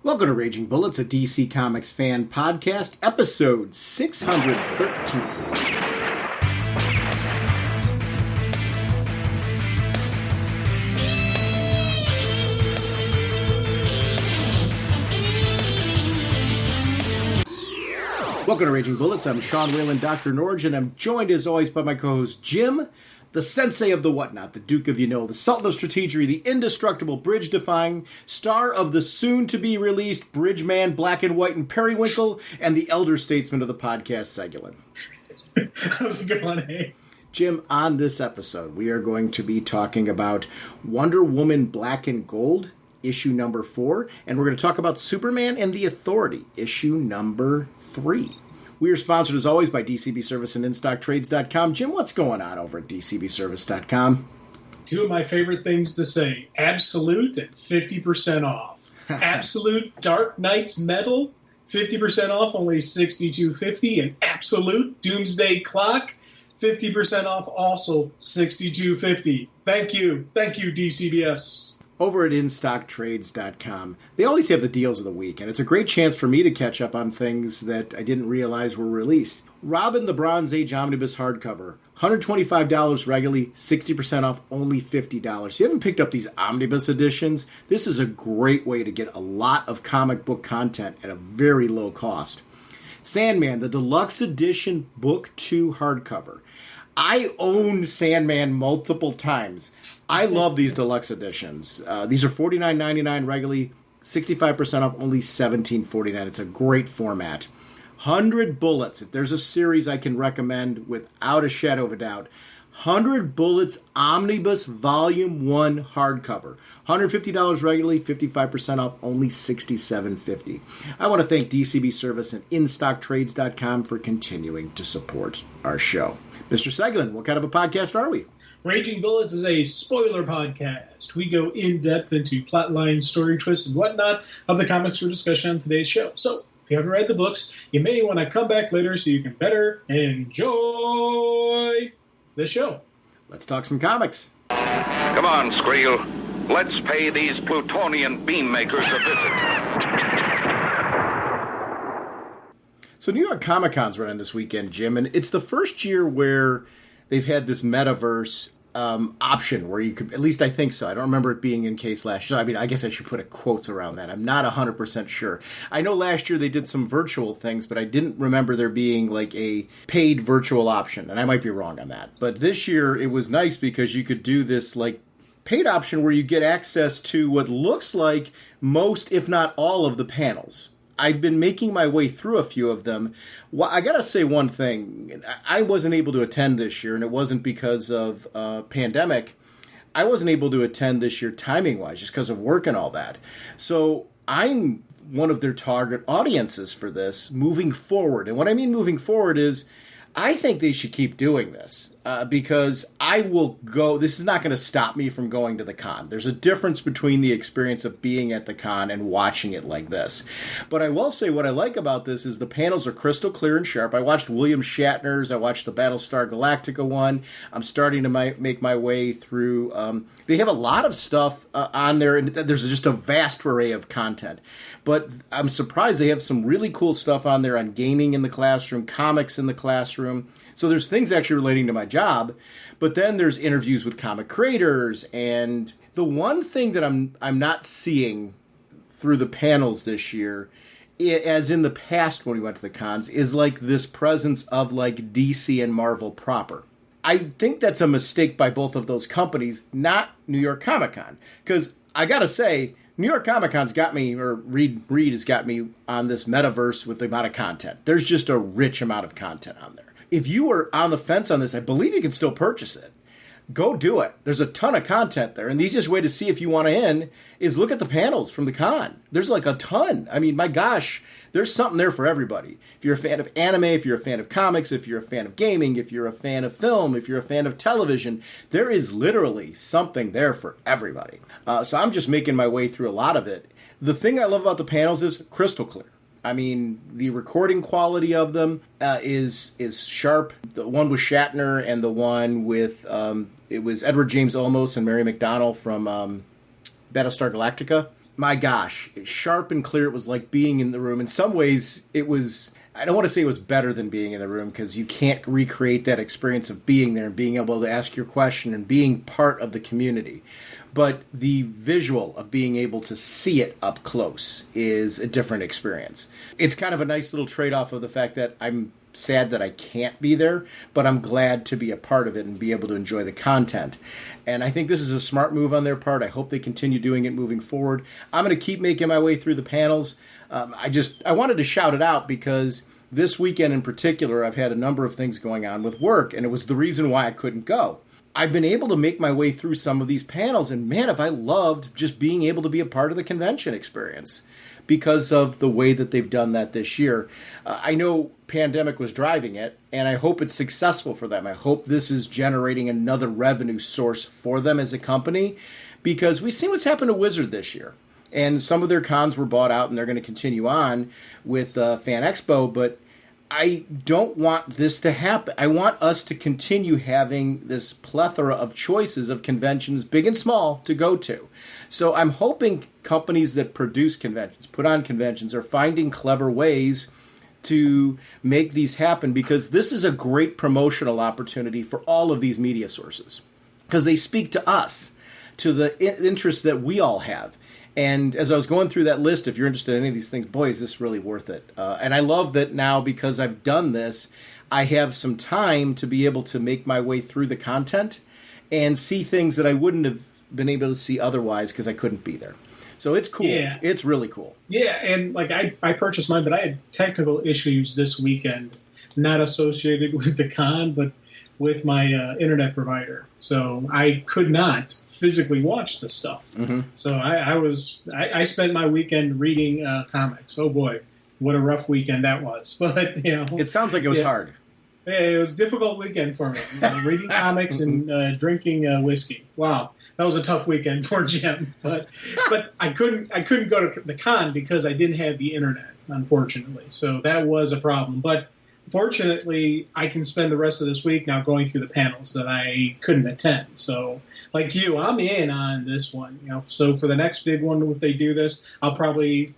Welcome to Raging Bullets, a DC Comics fan podcast, episode 613. Welcome to Raging Bullets. I'm Sean Whalen, drnorge, and I'm joined as always by my co-host Jim, the sensei of the whatnot, the Duke of the Sultan of Strategery, the indestructible bridge-defying, star of the soon-to-be-released Bridgeman, Black and White, and Periwinkle, and the elder statesman of the podcast, Segulin. How's it going, hey? Jim, on this episode, we are going to be talking about Wonder Woman Black and Gold, issue number 4, and we're going to talk about Superman and the Authority, issue number 3. We are sponsored, as always, by DCB Service and InStockTrades.com. Jim, what's going on over at DCBService.com? Two of my favorite things to say. Absolute at 50% off. Absolute Dark Knight's Metal, 50% off, only $62.50. And Absolute Doomsday Clock, 50% off, also $62.50. Thank you. Thank you, DCBS. Over at InStockTrades.com, they always have the deals of the week, and it's a great chance for me to catch up on things that I didn't realize were released. Robin the Bronze Age Omnibus Hardcover, $125 regularly, 60% off, only $50. If you haven't picked up these Omnibus editions, this is a great way to get a lot of comic book content at a very low cost. Sandman, the Deluxe Edition Book 2 Hardcover. I own Sandman multiple times. I love these deluxe editions. These are $49.99 regularly, 65% off, only $17.49. It's a great format. 100 Bullets. If there's a series I can recommend without a shadow of a doubt, 100 Bullets Omnibus Volume 1 hardcover. $150 regularly, 55% off, only $67.50. I want to thank DCB Service and InStockTrades.com for continuing to support our show. Mr. Segulin, what kind of a podcast are we? Raging Bullets is a spoiler podcast. We go in-depth into plot lines, story twists, and whatnot of the comics for discussion on today's show. So, if you haven't read the books, you may want to come back later so you can better enjoy the show. Let's talk some comics. Come on, Skreel. Let's pay these Plutonian beam makers a visit. So New York Comic Con's running this weekend, Jim, and it's the first year where they've had this metaverse option where you could, at least I think so. I don't remember it being in case last year. I mean, I guess I should put a quotes around that. I'm not 100% sure. I know last year they did some virtual things, but I didn't remember there being like a paid virtual option, and I might be wrong on that. But this year it was nice because you could do this like paid option where you get access to what looks like most, if not all, of the panels. I've been making my way through a few of them. Well, I got to say one thing. I wasn't able to attend this year, and it wasn't because of pandemic. I wasn't able to attend this year timing-wise, just because of work and all that. So I'm one of their target audiences for this moving forward. And what I mean moving forward is I think they should keep doing this because I will go. This is not going to stop me from going to the con. There's a difference between the experience of being at the con and watching it like this. But I will say what I like about this is the panels are crystal clear and sharp. I watched William Shatner's. I watched the Battlestar Galactica one. I'm starting to make my way through. They have a lot of stuff on there, and there's just a vast array of content. But I'm surprised they have some really cool stuff on there on gaming in the classroom, comics in the classroom. So there's things actually relating to my job, but then there's interviews with comic creators. And the one thing that I'm not seeing through the panels this year, as in the past when we went to the cons, is like this presence of like DC and Marvel proper. I think that's a mistake by both of those companies, not New York Comic Con. Because I got to say, New York Comic Con's got me, or Reed has got me on this metaverse with the amount of content. There's just a rich amount of content on there. If you are on the fence on this, I believe you can still purchase it. Go do it. There's a ton of content there. And the easiest way to see if you want to in is look at the panels from the con. There's like a ton. I mean, my gosh, there's something there for everybody. If you're a fan of anime, if you're a fan of comics, if you're a fan of gaming, if you're a fan of film, if you're a fan of television, there is literally something there for everybody. So I'm just making my way through a lot of it. The thing I love about the panels is crystal clear. I mean, the recording quality of them is sharp. The one with Shatner and the one with, it was Edward James Olmos and Mary McDonnell from Battlestar Galactica. my gosh, sharp and clear. It was like being in the room. In some ways, it was, I don't want to say it was better than being in the room because you can't recreate that experience of being there and being able to ask your question and being part of the community. But the visual of being able to see it up close is a different experience. It's kind of a nice little trade-off of the fact that I'm sad that I can't be there, but I'm glad to be a part of it and be able to enjoy the content. And I think this is a smart move on their part. I hope they continue doing it moving forward. I'm going to keep making my way through the panels. I wanted to shout it out because this weekend in particular, I've had a number of things going on with work, and it was the reason why I couldn't go. I've been able to make my way through some of these panels, and man, have I loved just being able to be a part of the convention experience because of the way that they've done that this year. I know pandemic was driving it, and I hope it's successful for them. I hope this is generating another revenue source for them as a company, because we've seen what's happened to Wizard this year. And some of their cons were bought out, and they're going to continue on with Fan Expo, but I don't want this to happen. I want us to continue having this plethora of choices of conventions, big and small, to go to. So I'm hoping companies that produce conventions, put on conventions, are finding clever ways to make these happen, because this is a great promotional opportunity for all of these media sources, because they speak to us, to the interests that we all have. And as I was going through that list, if you're interested in any of these things, boy, is this really worth it. And I love that now, because I've done this, I have some time to be able to make my way through the content and see things that I wouldn't have been able to see otherwise because I couldn't be there. So it's cool. Yeah. It's really cool. Yeah, and like I purchased mine, but I had technical issues this weekend, not associated with the con, but with my internet provider. So I could not physically watch the stuff. Mm-hmm. So I spent my weekend reading comics. Oh boy, what a rough weekend that was. But it sounds like it was hard. Yeah, it was a difficult weekend for me. Reading comics and drinking whiskey. Wow, that was a tough weekend for Jim. But I couldn't go to the con because I didn't have the internet, unfortunately. So that was a problem. But fortunately, I can spend the rest of this week now going through the panels that I couldn't attend. So, like you, I'm in on this one. So for the next big one, if they do this, I'll probably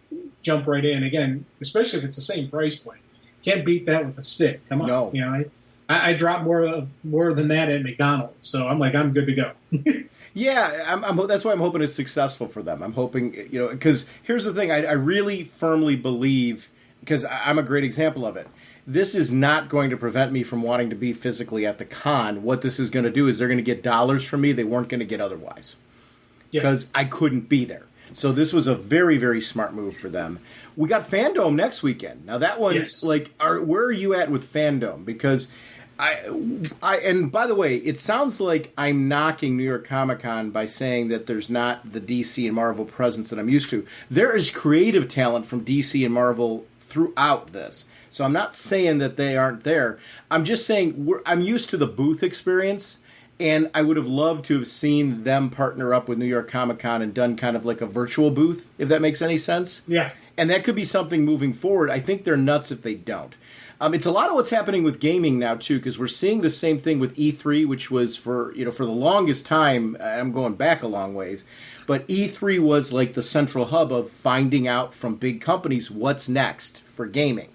jump right in again, especially if it's the same price point. Can't beat that with a stick. Come on, no. I dropped more than that at McDonald's, so I'm good to go. Yeah, that's why I'm hoping it's successful for them. I'm hoping, because here's the thing: I really firmly believe, because I'm a great example of it. This is not going to prevent me from wanting to be physically at the con. What this is going to do is they're going to get dollars from me they weren't going to get otherwise, because I couldn't be there. So this was a very, very smart move for them. We got Fandome next weekend. Now that one, where are you at with Fandome? Because and by the way, it sounds like I'm knocking New York Comic Con by saying that there's not the DC and Marvel presence that I'm used to. There is creative talent from DC and Marvel throughout this. So I'm not saying that they aren't there. I'm just saying I'm used to the booth experience, and I would have loved to have seen them partner up with New York Comic Con and done kind of like a virtual booth, if that makes any sense. Yeah. And that could be something moving forward. I think they're nuts if they don't. It's a lot of what's happening with gaming now, too, because we're seeing the same thing with E3, which was for the longest time, I'm going back a long ways, but E3 was like the central hub of finding out from big companies what's next for gaming.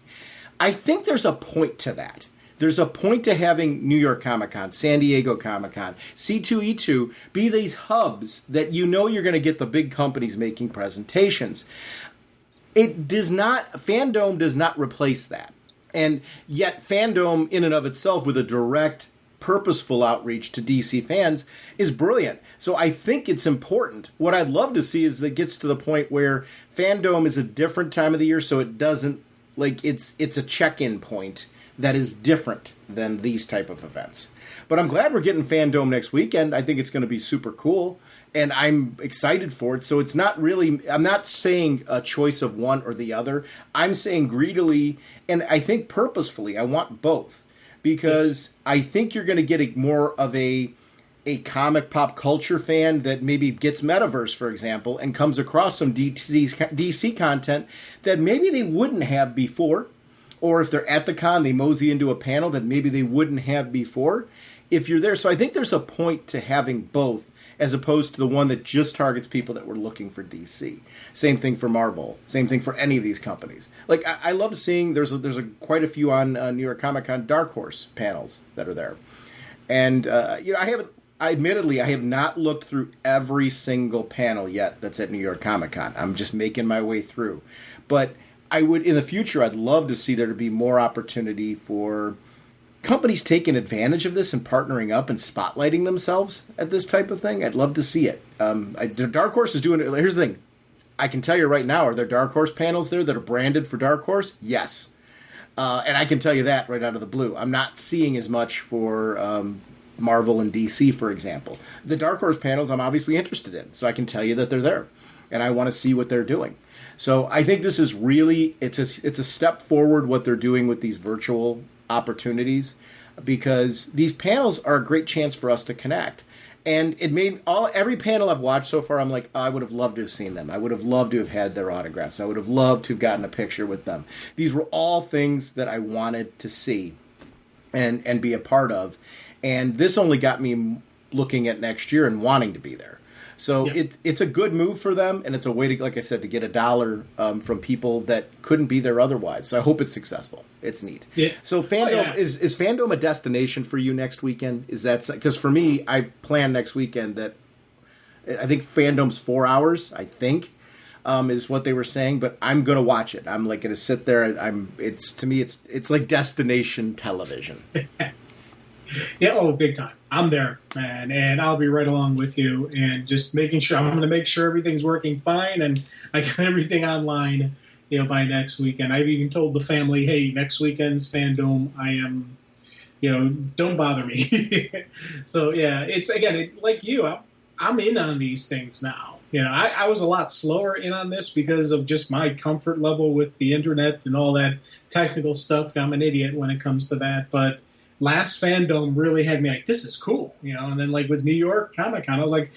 I think there's a point to that. There's a point to having New York Comic Con, San Diego Comic Con, C2E2 be these hubs that you're going to get the big companies making presentations. Fandome does not replace that. And yet Fandome in and of itself, with a direct, purposeful outreach to DC fans, is brilliant. So I think it's important. What I'd love to see is that it gets to the point where Fandome is a different time of the year, so it doesn't, it's a check-in point that is different than these type of events. But I'm glad we're getting Fandome next weekend. I think it's going to be super cool, and I'm excited for it. So it's not really, I'm not saying a choice of one or the other. I'm saying greedily, and I think purposefully, I want both. Because I think you're going to get more of a comic pop culture fan that maybe gets Metaverse, for example, and comes across some DC content that maybe they wouldn't have before. Or if they're at the con, they mosey into a panel that maybe they wouldn't have before if you're there. So I think there's a point to having both. as opposed to the one that just targets people that were looking for DC. Same thing for Marvel. Same thing for any of these companies. Like, I love seeing there's quite a few on New York Comic Con Dark Horse panels that are there. And, I have not looked through every single panel yet that's at New York Comic Con. I'm just making my way through. But in the future, I'd love to see there to be more opportunity for companies taking advantage of this and partnering up and spotlighting themselves at this type of thing. I'd love to see it. Dark Horse is doing it. Here's the thing. I can tell you right now, are there Dark Horse panels there that are branded for Dark Horse? Yes. And I can tell you that right out of the blue. I'm not seeing as much for Marvel and DC, for example. The Dark Horse panels I'm obviously interested in, so I can tell you that they're there, and I want to see what they're doing. So I think this is really, it's a step forward what they're doing with these virtual opportunities, because these panels are a great chance for us to connect. And it made every panel I've watched so far, I'm like, I would have loved to have seen them. I would have loved to have had their autographs. I would have loved to have gotten a picture with them. These were all things that I wanted to see and be a part of. And this only got me looking at next year and wanting to be there. So it's a good move for them, and it's a way to, like I said, to get $1 from people that couldn't be there otherwise. So I hope it's successful. It's neat. Yeah. So Fandome is Fandome a destination for you next weekend? Is that because for me, I plan next weekend that I think Fandome's 4 hours. I think is what they were saying, but I'm gonna watch it. I'm like gonna sit there. To me, it's like destination television. Yeah, big time. I'm there, man, and I'll be right along with you, and just making sure I'm going to make sure everything's working fine, and I got everything online, by next weekend. I've even told the family, hey, next weekend's Fandome, I am, don't bother me. So yeah, it's again like you, I'm in on these things now. I was a lot slower in on this because of just my comfort level with the internet and all that technical stuff. I'm an idiot when it comes to that, but last Fandome really had me like, this is cool, and then like with New York Comic Con, I was like,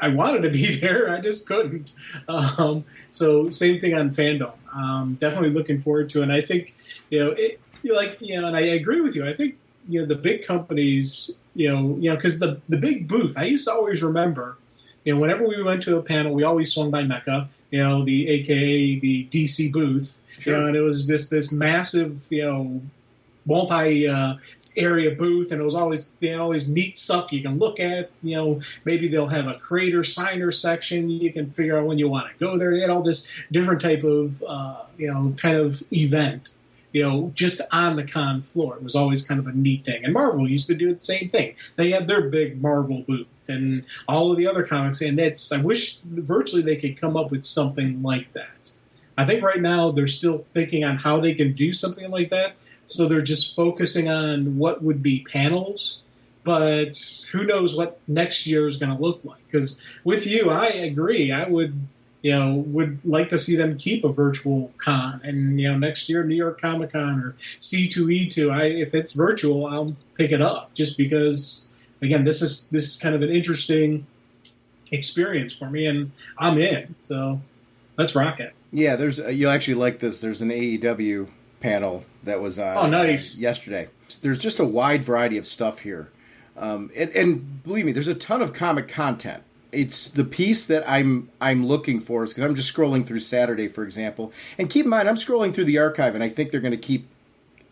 I wanted to be there, I just couldn't. So same thing on Fandome. Definitely looking forward to it. And I think, and I agree with you. I think, the big companies, because the big booth, I used to always remember, whenever we went to a panel, we always swung by Mecca, the AKA the DC booth, Sure. And it was this massive, multi-area booth, and it was always neat stuff you can look at. Maybe they'll have a creator signer section. You can figure out when you want to go there. They had all this different type of kind of event. Just on the con floor. It was always kind of a neat thing. And Marvel used to do the same thing. They had their big Marvel booth and all of the other comics. And I wish virtually they could come up with something like that. I think right now they're still thinking on how they can do something like that. So they're just focusing on what would be panels, but who knows what next year is going to look like. Because with you, I agree. I would like to see them keep a virtual con. And, next year, New York Comic Con or C2E2, if it's virtual, I'll pick it up just because, again, this is kind of an interesting experience for me, and I'm in. So let's rock it. Yeah, you'll actually like this. There's an AEW panel that was on yesterday. There's just a wide variety of stuff here. And believe me, there's a ton of comic content. It's the piece that I'm looking for is because I'm just scrolling through Saturday, for example. And keep in mind, I'm scrolling through the archive, and I think they're going to keep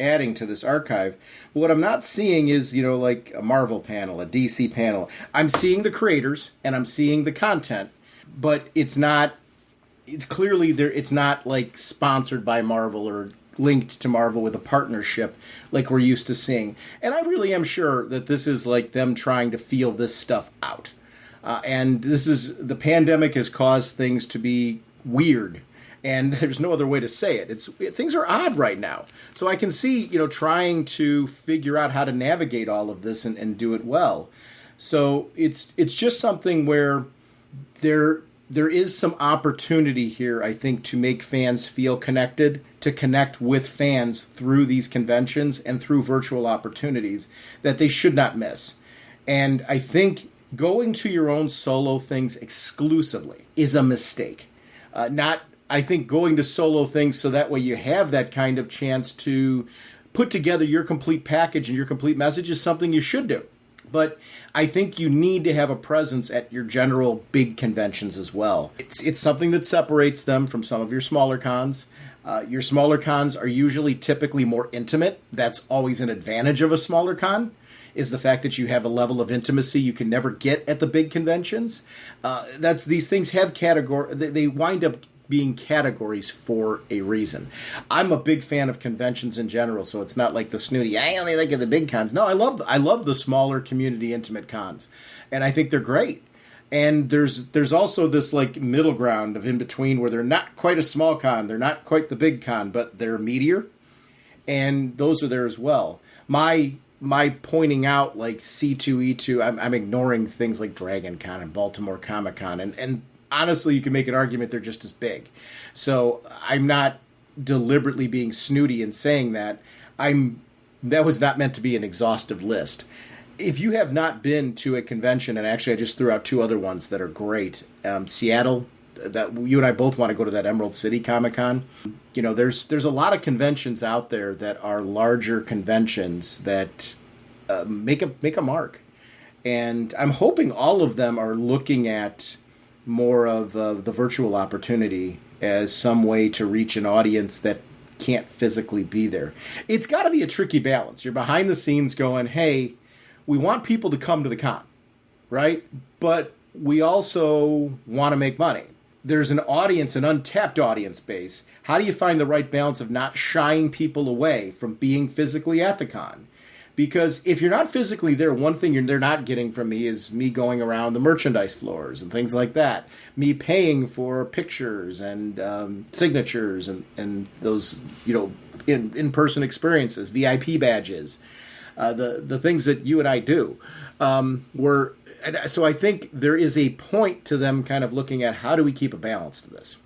adding to this archive. But what I'm not seeing is, like a Marvel panel, a DC panel. I'm seeing the creators, and I'm seeing the content, but it's not like sponsored by Marvel or linked to Marvel with a partnership like we're used to seeing. And I really am sure that this is like them trying to feel this stuff out. And the pandemic has caused things to be weird, and there's no other way to say it. Things are odd right now. So I can see, trying to figure out how to navigate all of this and do it well. So it's just something where there is some opportunity here, I think, to make fans feel connected, to connect with fans through these conventions and through virtual opportunities that they should not miss. And I think going to your own solo things exclusively is a mistake. I think going to solo things so that way you have that kind of chance to put together your complete package and your complete message is something you should do. But I think you need to have a presence at your general big conventions as well. It's something that separates them from some of your smaller cons. Your smaller cons are usually typically more intimate. That's always an advantage of a smaller con, is the fact that you have a level of intimacy you can never get at the big conventions. These things have they wind up being categories for a reason. I'm a big fan of conventions in general, so it's not like the snooty, I only like the big cons. No, I love the smaller community intimate cons, and I think they're great. And there's also this like middle ground of in between where they're not quite a small con, they're not quite the big con, but they're meatier, and those are there as well. My pointing out like C2E2, I'm ignoring things like Dragon Con and Baltimore Comic Con, and honestly, you can make an argument they're just as big. So I'm not deliberately being snooty in saying that. That was not meant to be an exhaustive list. If you have not been to a convention, and actually I just threw out 2 other ones that are great. Seattle, that you and I both want to go to that Emerald City Comic Con. You know, there's a lot of conventions out there that are larger conventions that make a mark. And I'm hoping all of them are looking at more of the virtual opportunity as some way to reach an audience that can't physically be there. It's got to be a tricky balance. You're behind the scenes going, hey, we want people to come to the con, right? But we also want to make money. There's an audience, an untapped audience base. How do you find the right balance of not shying people away from being physically at the con? Because if you're not physically there, one thing they're not getting from me is me going around the merchandise floors and things like that. Me paying for pictures and signatures and those, in-person experiences, VIP badges, the things that you and I do. So I think there is a point to them kind of looking at how do we keep a balance to this.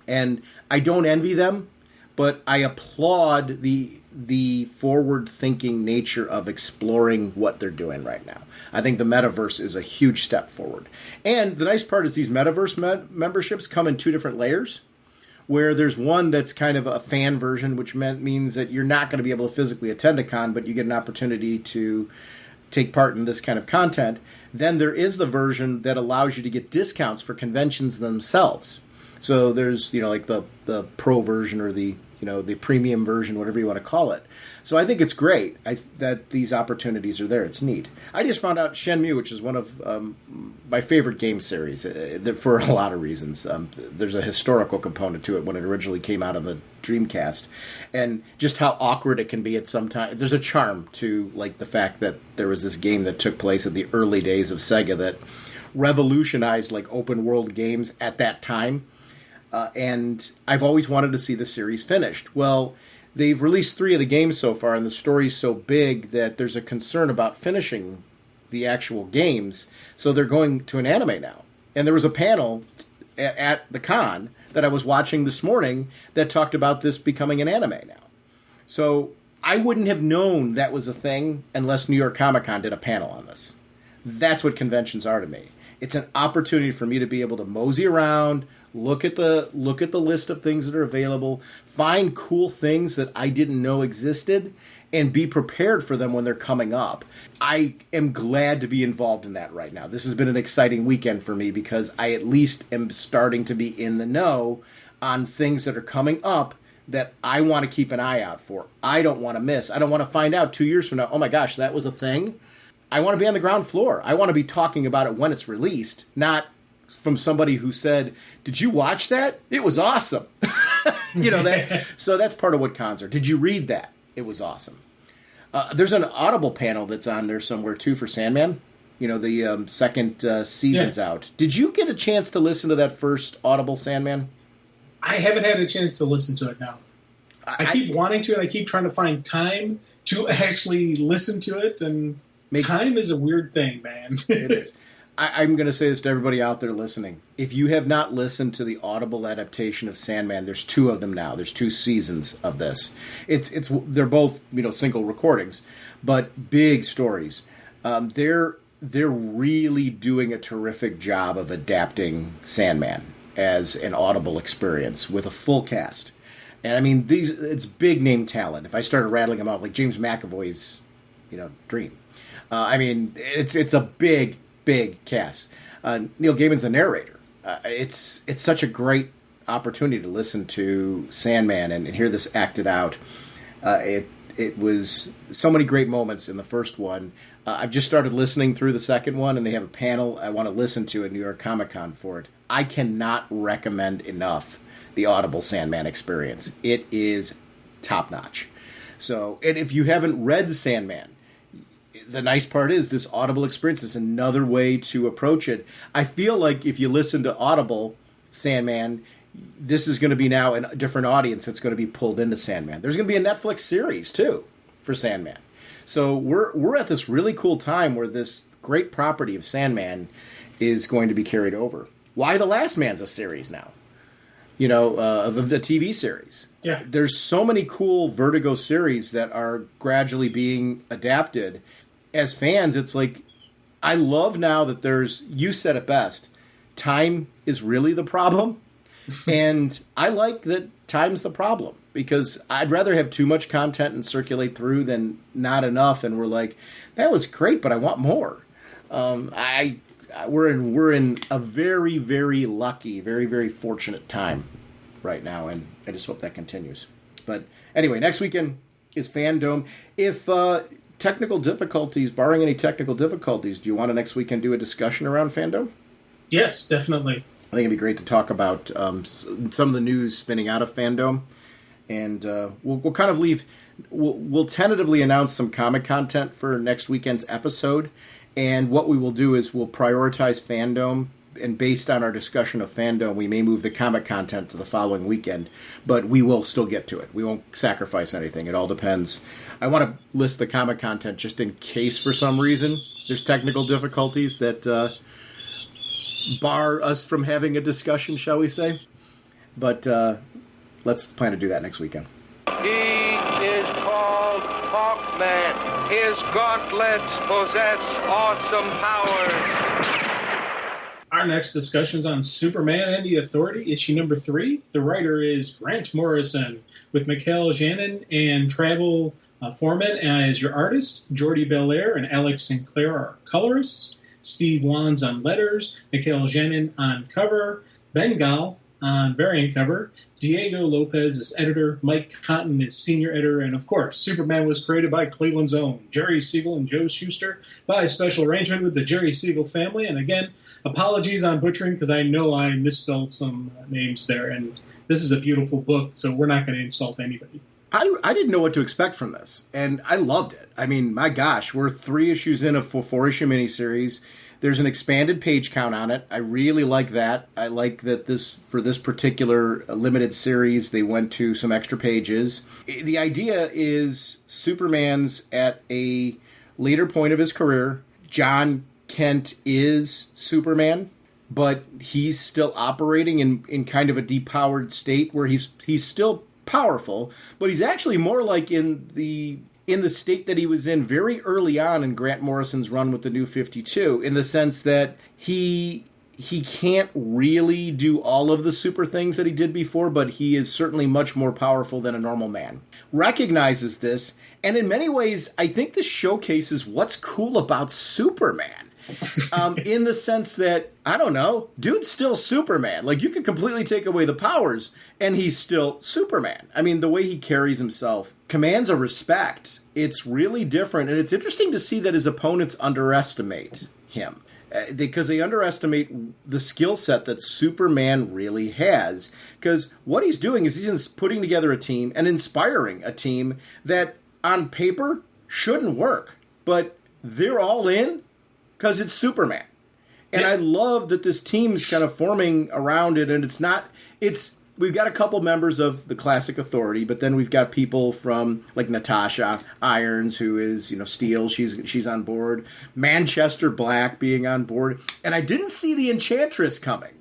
And I don't envy them, but I applaud the forward-thinking nature of exploring what they're doing right now. I think the metaverse is a huge step forward. And the nice part is these metaverse memberships come in 2 different layers, where there's one that's kind of a fan version, which means that you're not going to be able to physically attend a con, but you get an opportunity to take part in this kind of content. Then there is the version that allows you to get discounts for conventions themselves. So there's, like the pro version or the premium version, whatever you want to call it. So I think it's great that these opportunities are there. It's neat. I just found out Shenmue, which is one of my favorite game series, for a lot of reasons. There's a historical component to it when it originally came out on the Dreamcast, and just how awkward it can be at some time. There's a charm to like the fact that there was this game that took place at the early days of Sega that revolutionized like open world games at that time. And I've always wanted to see the series finished. Well, they've released 3 of the games so far, and the story's so big that there's a concern about finishing the actual games. So they're going to an anime now. And there was a panel at the con that I was watching this morning that talked about this becoming an anime now. So I wouldn't have known that was a thing unless New York Comic Con did a panel on this. That's what conventions are to me. It's an opportunity for me to be able to mosey around, look at the list of things that are available, find cool things that I didn't know existed, and be prepared for them when they're coming up. I am glad to be involved in that right now. This has been an exciting weekend for me because I at least am starting to be in the know on things that are coming up that I want to keep an eye out for. I don't want to miss. I don't want to find out 2 years from now, oh my gosh, that was a thing. I want to be on the ground floor. I want to be talking about it when it's released, not from somebody who said, did you watch that? It was awesome. So that's part of what cons are. Did you read that? It was awesome. There's an Audible panel that's on there somewhere too for Sandman. The second season's out. Did you get a chance to listen to that first Audible Sandman? I haven't had a chance to listen to it now. I keep wanting to, and I keep trying to find time to actually listen to it, and time is a weird thing, man. It is. I'm going to say this to everybody out there listening. If you have not listened to the Audible adaptation of Sandman, there's 2 of them now. There's 2 seasons of this. They're both single recordings, but big stories. They're really doing a terrific job of adapting Sandman as an Audible experience with a full cast. And I mean, it's big name talent. If I started rattling them out, like James McAvoy's, Dream. I mean, it's a big cast. Neil Gaiman's the narrator. It's such a great opportunity to listen to Sandman and hear this acted out. It was so many great moments in the first one. I've just started listening through the second one, and they have a panel I want to listen to at New York Comic Con for it. I cannot recommend enough the Audible Sandman experience. It is top notch. So, and if you haven't read Sandman, the nice part is this Audible experience is another way to approach it. I feel like if you listen to Audible Sandman, this is going to be now a different audience that's going to be pulled into Sandman. There's going to be a Netflix series, too, for Sandman. So we're at this really cool time where this great property of Sandman is going to be carried over. Why The Last Man's a series now? You know, of the TV series. Yeah. There's so many cool Vertigo series that are gradually being adapted. As fans, it's like, I love now that you said it best, time is really the problem. And I like that time's the problem, because I'd rather have too much content and circulate through than not enough. And we're like, that was great, but I want more. We're in a very, very lucky, very, very fortunate time right now, and I just hope that continues. But anyway, next weekend is Fandome. If technical difficulties, barring any technical difficulties, do you want to next weekend do a discussion around Fandome? Yes, definitely. I think it'd be great to talk about some of the news spinning out of Fandome, and we'll kind of we'll tentatively announce some comic content for next weekend's episode, and what we will do is we'll prioritize Fandome, and based on our discussion of Fandome, we may move the comic content to the following weekend, but we will still get to it. We won't sacrifice anything. It all depends. I want to list the comic content just in case for some reason there's technical difficulties that bar us from having a discussion, shall we say. But let's plan to do that next weekend. He is called Hawkman. His gauntlets possess awesome powers. Our next discussion is on Superman and the Authority, issue number 3. The writer is Grant Morrison, with Mikhail Janin and Travel Foreman as your artist. Jordi Belair and Alex Sinclair are colorists. Steve Wands on letters, Mikhail Janin on cover, Bengal on variant cover, Diego Lopez is editor, Mike Cotton is senior editor, and of course, Superman was created by Cleveland's own Jerry Siegel and Joe Shuster by special arrangement with the Jerry Siegel family. And again, apologies on butchering because I know I misspelled some names there, and this is a beautiful book, so we're not going to insult anybody. I didn't know what to expect from this, and I loved it. I mean, my gosh, we're 3 issues in a 4-issue miniseries. There's an expanded page count on it. I really like that. I like that for this particular limited series, they went to some extra pages. The idea is Superman's at a later point of his career. John Kent is Superman, but he's still operating in kind of a depowered state where he's still powerful, but he's actually more like in the state that he was in very early on in Grant Morrison's run with the New 52, in the sense that he can't really do all of the super things that he did before, but he is certainly much more powerful than a normal man. Recognizes this, and in many ways, I think this showcases what's cool about Superman. In the sense that, I don't know, dude's still Superman. Like, you could completely take away the powers, and he's still Superman. I mean, the way he carries himself commands a respect. It's really different, and it's interesting to see that his opponents underestimate him. Because they underestimate the skill set that Superman really has. Because what he's doing is he's putting together a team and inspiring a team that, on paper, shouldn't work. But they're all in because it's Superman. And I love that this team's kind of forming around it, and we've got a couple members of the classic Authority, but then we've got people from, like, Natasha Irons, who is, Steel, she's on board, Manchester Black being on board, and I didn't see the Enchantress coming.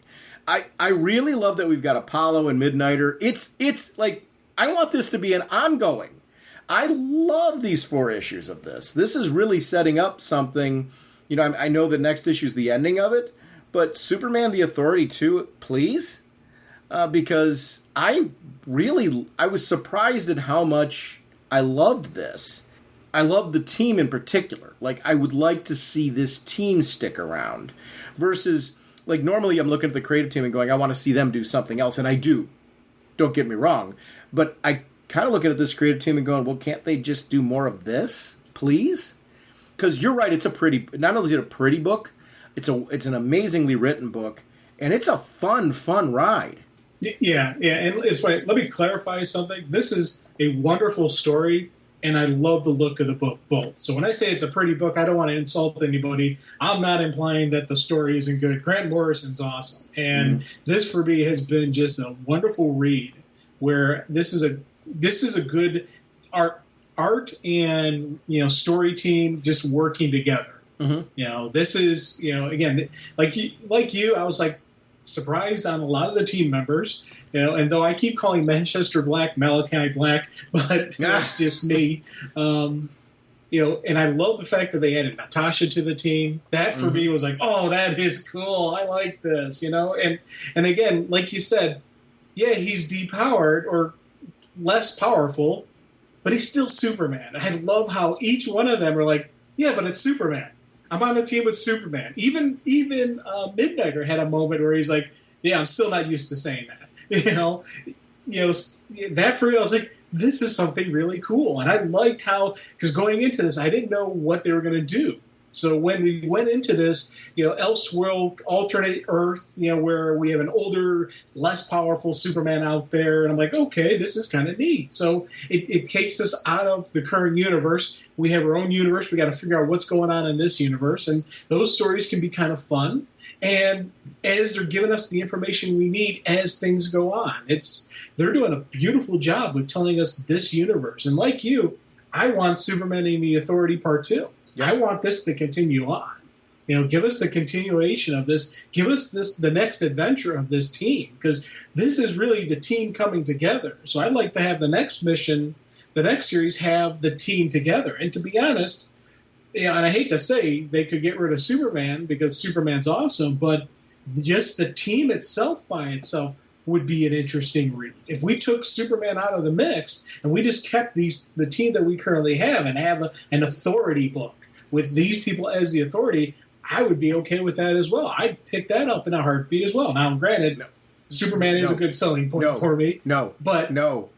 I really love that we've got Apollo and Midnighter. It's like, I want this to be an ongoing. I love these 4 issues of this. This is really setting up something. I know the next issue is the ending of it, but Superman the Authority 2, please? Because I was surprised at how much I loved this. I love the team in particular. Like, I would like to see this team stick around versus, like, normally I'm looking at the creative team and going, I want to see them do something else, and I do. Don't get me wrong. But I kind of looking at this creative team and going, well, can't they just do more of this, please? Because you're right, not only is it a pretty book, it's an amazingly written book, and it's a fun ride. Yeah, and it's right. Let me clarify something. This is a wonderful story, and I love the look of the book both. So when I say it's a pretty book, I don't want to insult anybody. I'm not implying that the story isn't good. Grant Morrison's awesome, and this for me has been just a wonderful read. Where this is a good art and story team just working together. Mm-hmm. This is again like you, I was like surprised on a lot of the team members. And though I keep calling Manchester Black Malachi Black, but that's just me. And I love the fact that they added Natasha to the team. That for me was like, oh, that is cool. I like this, And again, like you said, yeah, he's depowered or less powerful, but he's still Superman. I love how each one of them are like, yeah, but it's Superman. I'm on a team with Superman. Even Midnighter had a moment where he's like, yeah, I'm still not used to saying that. That for me, I was like, this is something really cool. And I liked how, because going into this, I didn't know what they were going to do. So when we went into this, Elseworld, alternate Earth, where we have an older, less powerful Superman out there, and I'm like, okay, this is kind of neat. So it takes us out of the current universe. We have our own universe. We got to figure out what's going on in this universe, and those stories can be kind of fun. And as they're giving us the information we need as things go on, they're doing a beautiful job with telling us this universe. And like you, I want Superman and the Authority Part 2. I want this to continue on. Give us the continuation of this. Give us the next adventure of this team, because this is really the team coming together. So I'd like to have the next mission, the next series, have the team together. And to be honest, and I hate to say they could get rid of Superman because Superman's awesome, but just the team itself by itself would be an interesting read. If we took Superman out of the mix and we just kept the team that we currently have and have an Authority book with these people as the Authority, I would be okay with that as well. I'd pick that up in a heartbeat as well. Now, granted, Superman is a good selling point for me. But no.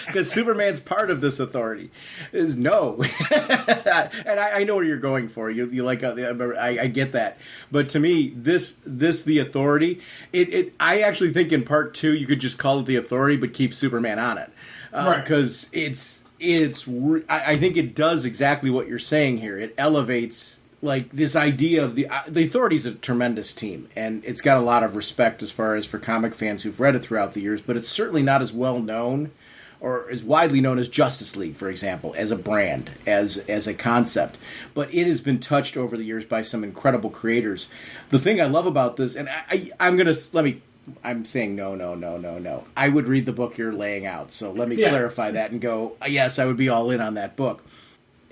Because Superman's part of this Authority. Is no. And I know where you're going for. You like, I get that. But to me, this the Authority, I actually think in Part 2 you could just call it the Authority but keep Superman on it. Right. Because I think it does exactly what you're saying here. It elevates, like, this idea of the Authority is a tremendous team, and it's got a lot of respect as far as for comic fans who've read it throughout the years, but it's certainly not as well known or as widely known as Justice League, for example, as a brand, as a concept. But it has been touched over the years by some incredible creators. The thing I love about this, and I'm saying no. I would read the book you're laying out, so let me clarify that and go, yes, I would be all in on that book.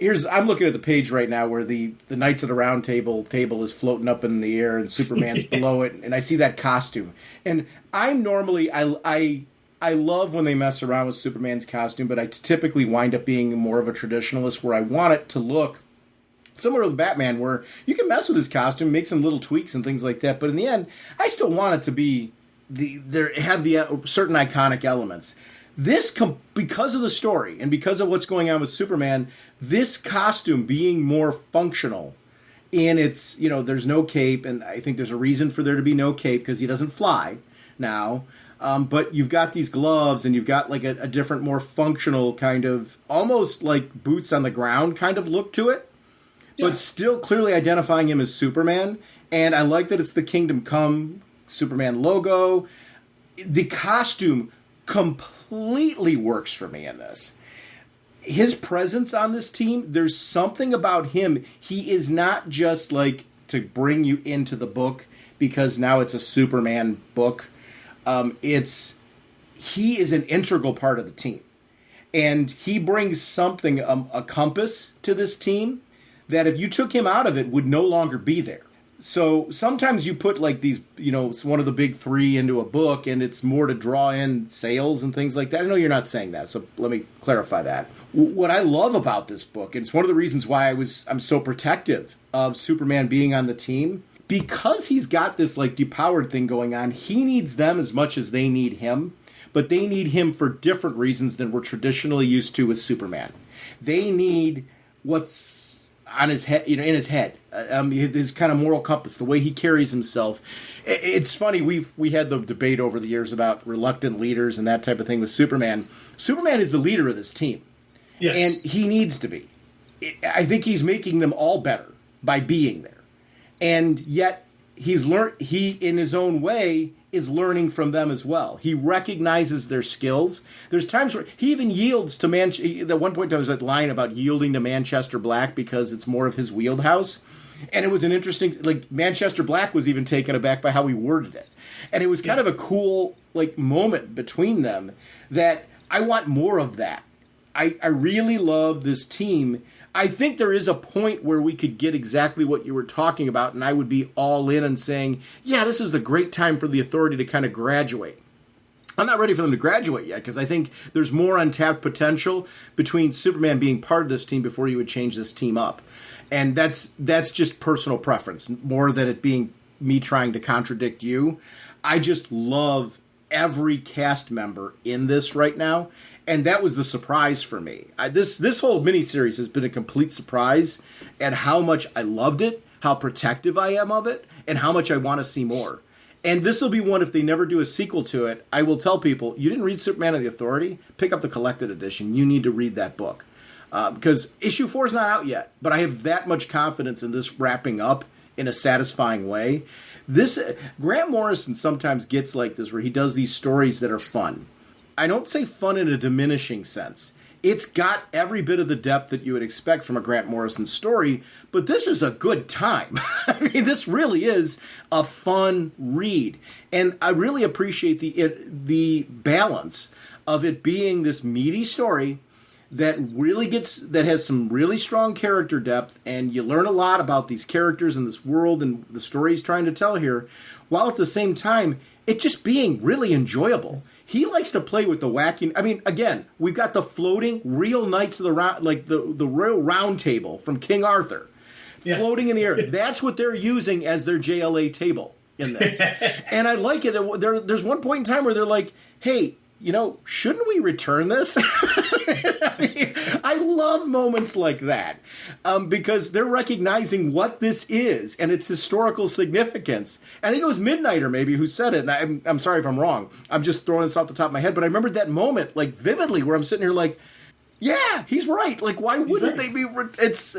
I'm looking at the page right now where the Knights of the Round Table is floating up in the air and Superman's below it, and I see that costume. And I'm normally, I love when they mess around with Superman's costume, but I typically wind up being more of a traditionalist where I want it to look similar to the Batman, where you can mess with his costume, make some little tweaks and things like that, but in the end, I still want it to be have the certain iconic elements. Because of the story and because of what's going on with Superman, this costume being more functional in its, there's no cape, and I think there's a reason for there to be no cape because he doesn't fly now. But you've got these gloves and you've got like a different, more functional kind of, almost like boots on the ground kind of look to it, but still clearly identifying him as Superman. And I like that it's the Kingdom Come Superman logo. The costume completely works for me in this. His presence on this team, there's something about him. He is not just like to bring you into the book because now it's a Superman book. He is an integral part of the team. And he brings something, a compass to this team that if you took him out of it would no longer be there. So sometimes you put like these, it's one of the big three into a book, and it's more to draw in sales and things like that. I know you're not saying that, so let me clarify that. What I love about this book, and it's one of the reasons why I'm so protective of Superman being on the team, because he's got this like depowered thing going on. He needs them as much as they need him, but they need him for different reasons than we're traditionally used to with Superman. They need what's on his head, in his head, his kind of moral compass, the way he carries himself. It's funny, we had the debate over the years about reluctant leaders and that type of thing with Superman. Superman is the leader of this team. Yes. And he needs to be. I think he's making them all better by being there. And yet he, in his own way, is learning from them as well. He recognizes their skills. There's times where he even yields to at one point there was that line about yielding to Manchester Black because it's more of his wheelhouse. And it was an interesting, like, Manchester Black was even taken aback by how he worded it. And it was kind of a cool, like, moment between them that I want more of that. I really love this team. I think there is a point where we could get exactly what you were talking about, and I would be all in and saying, yeah, this is the great time for the Authority to kind of graduate. I'm not ready for them to graduate yet, because I think there's more untapped potential between Superman being part of this team before you would change this team up. And that's just personal preference, more than it being me trying to contradict you. I just love every cast member in this right now. And that was the surprise for me. This whole miniseries has been a complete surprise at how much I loved it, how protective I am of it, and how much I want to see more. And this will be one, if they never do a sequel to it, I will tell people, you didn't read Superman and the Authority? Pick up the collected edition. You need to read that book. Because issue 4 is not out yet, but I have that much confidence in this wrapping up in a satisfying way. Grant Morrison sometimes gets like this, where he does these stories that are fun. I don't say fun in a diminishing sense. It's got every bit of the depth that you would expect from a Grant Morrison story, but this is a good time. I mean, this really is a fun read. And I really appreciate the balance of it being this meaty story that has some really strong character depth, and you learn a lot about these characters and this world and the story he's trying to tell here, while at the same time, it just being really enjoyable. He likes to play with the wacky. I mean, again, we've got the floating real Knights of the Round, like the real round table from King Arthur, floating in the air. That's what they're using as their JLA table in this. And I like it. There's one point in time where they're like, hey, shouldn't we return this? I mean, I love moments like that because they're recognizing what this is and its historical significance. I think it was Midnighter maybe who said it, and I'm sorry if I'm wrong. I'm just throwing this off the top of my head, but I remember that moment like vividly where I'm sitting here like, yeah, he's right. Like, why wouldn't they be? But that's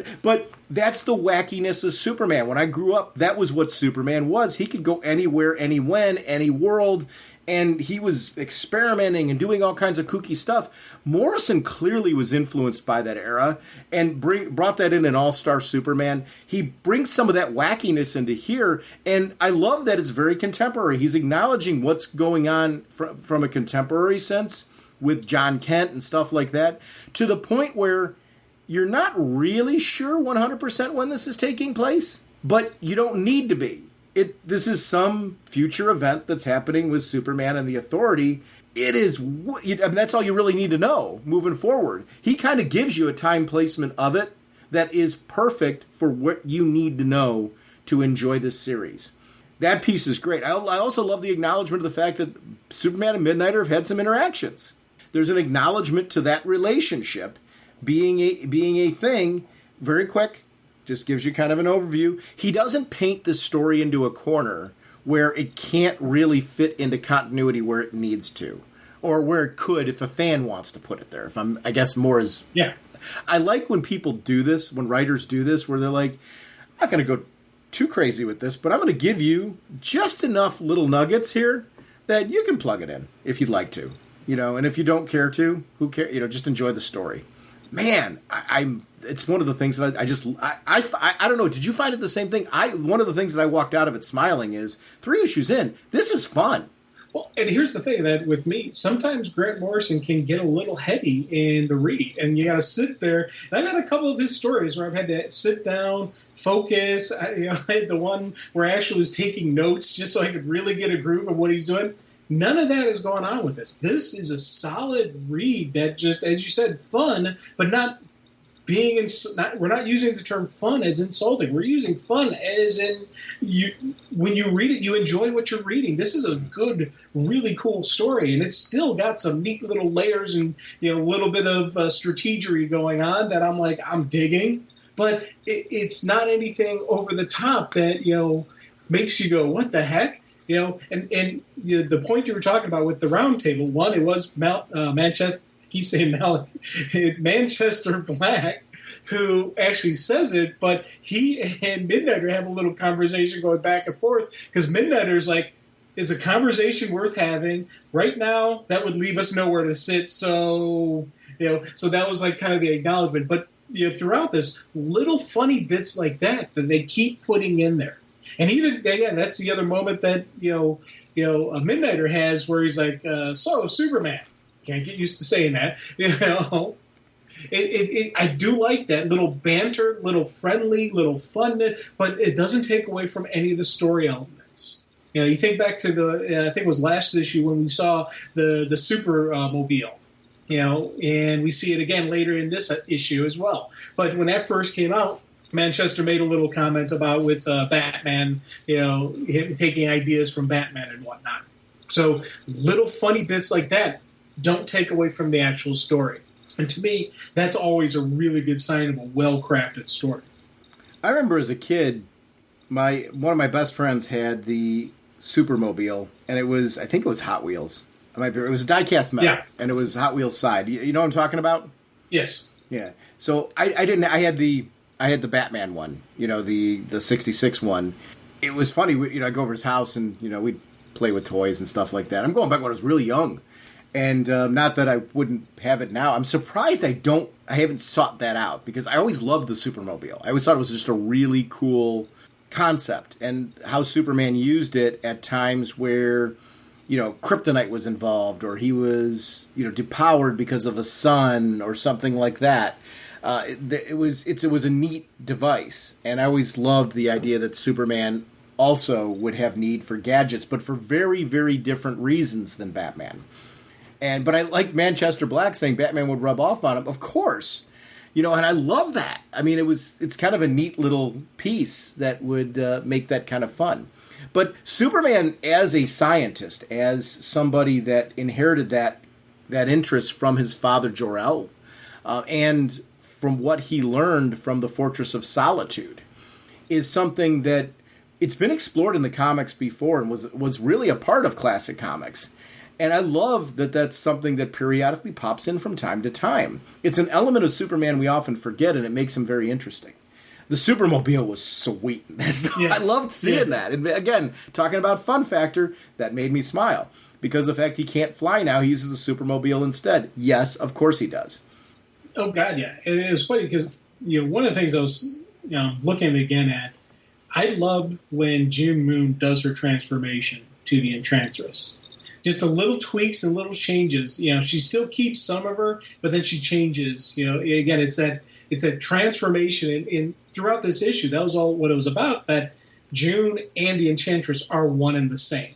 the wackiness of Superman. When I grew up, that was what Superman was. He could go anywhere, any when, any world. And he was experimenting and doing all kinds of kooky stuff. Morrison clearly was influenced by that era and brought that in All-Star Superman. He brings some of that wackiness into here, and I love that it's very contemporary. He's acknowledging what's going on from a contemporary sense with John Kent and stuff like that, to the point where you're not really sure 100% when this is taking place, but you don't need to be. This is some future event that's happening with Superman and the Authority. It is, that's all you really need to know moving forward. He kind of gives you a time placement of it that is perfect for what you need to know to enjoy this series. That piece is great. I also love the acknowledgement of the fact that Superman and Midnighter have had some interactions. There's an acknowledgement to that relationship being a thing. Very quick. Just gives you kind of an overview. He doesn't paint this story into a corner where it can't really fit into continuity where it needs to, or where it could if a fan wants to put it there. I guess more is... Yeah. I like when people do this, when writers do this, where they're like, I'm not going to go too crazy with this, but I'm going to give you just enough little nuggets here that you can plug it in if you'd like to. And if you don't care to, who cares? Just enjoy the story. Man, it's one of the things that I don't know. Did you find it the same thing? One of the things that I walked out of it smiling is 3 issues in. This is fun. Well, and here's the thing that with me, sometimes Grant Morrison can get a little heady in the read, and you got to sit there. And I've had a couple of his stories where I've had to sit down, focus. I had the one where Ashley was taking notes just so I could really get a groove of what he's doing. None of that is going on with this. This is a solid read that just, as you said, fun, but not being we're not using the term fun as insulting. We're using fun as in when you read it, you enjoy what you're reading. This is a good, really cool story, and it's still got some neat little layers and a little bit of strategery going on that I'm digging. But it's not anything over the top that makes you go, what the heck? And the point you were talking about with the round table, one, it was Manchester. Keep saying Manchester Black, who actually says it, but he and Midnighter have a little conversation going back and forth because Midnighter's like, "Is a conversation worth having right now? That would leave us nowhere to sit." So so that was like kind of the acknowledgement. But throughout this, little funny bits like that they keep putting in there. And even that's the other moment that a Midnighter has where he's like, "So Superman." Can't get used to saying that, I do like that little banter, little friendly, little fun, but it doesn't take away from any of the story elements. You think back to I think it was last issue when we saw the Supermobile, and we see it again later in this issue as well. But when that first came out, Manchester made a little comment about with Batman, him taking ideas from Batman and whatnot. So little funny bits like that don't take away from the actual story. And to me, that's always a really good sign of a well-crafted story. I remember as a kid, one of my best friends had the Supermobile, and I think it was Hot Wheels. It was die-cast metal, and it was Hot Wheels side. You know what I'm talking about? Yes. Yeah. So I had the Batman one, the 66 one. It was funny, I go over his house and, we'd play with toys and stuff like that. I'm going back when I was really young. And not that I wouldn't have it now. I'm surprised I haven't sought that out because I always loved the Supermobile. I always thought it was just a really cool concept and how Superman used it at times where, kryptonite was involved or he was, depowered because of a sun or something like that. It was a neat device. And I always loved the idea that Superman also would have need for gadgets, but for very, very different reasons than Batman. But I like Manchester Black saying Batman would rub off on him. Of course. And I love that. I mean, it's kind of a neat little piece that would make that kind of fun. But Superman as a scientist, as somebody that inherited that interest from his father Jor-El, and from what he learned from the Fortress of Solitude, is something that it's been explored in the comics before and was really a part of classic comics. And I love that that's something that periodically pops in from time to time. It's an element of Superman we often forget, and it makes him very interesting. The Supermobile was sweet. I loved seeing that. And again, talking about fun factor, that made me smile. Because of the fact he can't fly now, he uses the Supermobile instead. Yes, of course he does. Oh, God, yeah. And it was funny because one of the things I was looking again at, I loved when June Moon does her transformation to the Enchantress. Just a little tweaks and little changes. She still keeps some of her, but then she changes. Again, it's that transformation. And throughout this issue, that was all what it was about. That June and the Enchantress are one and the same.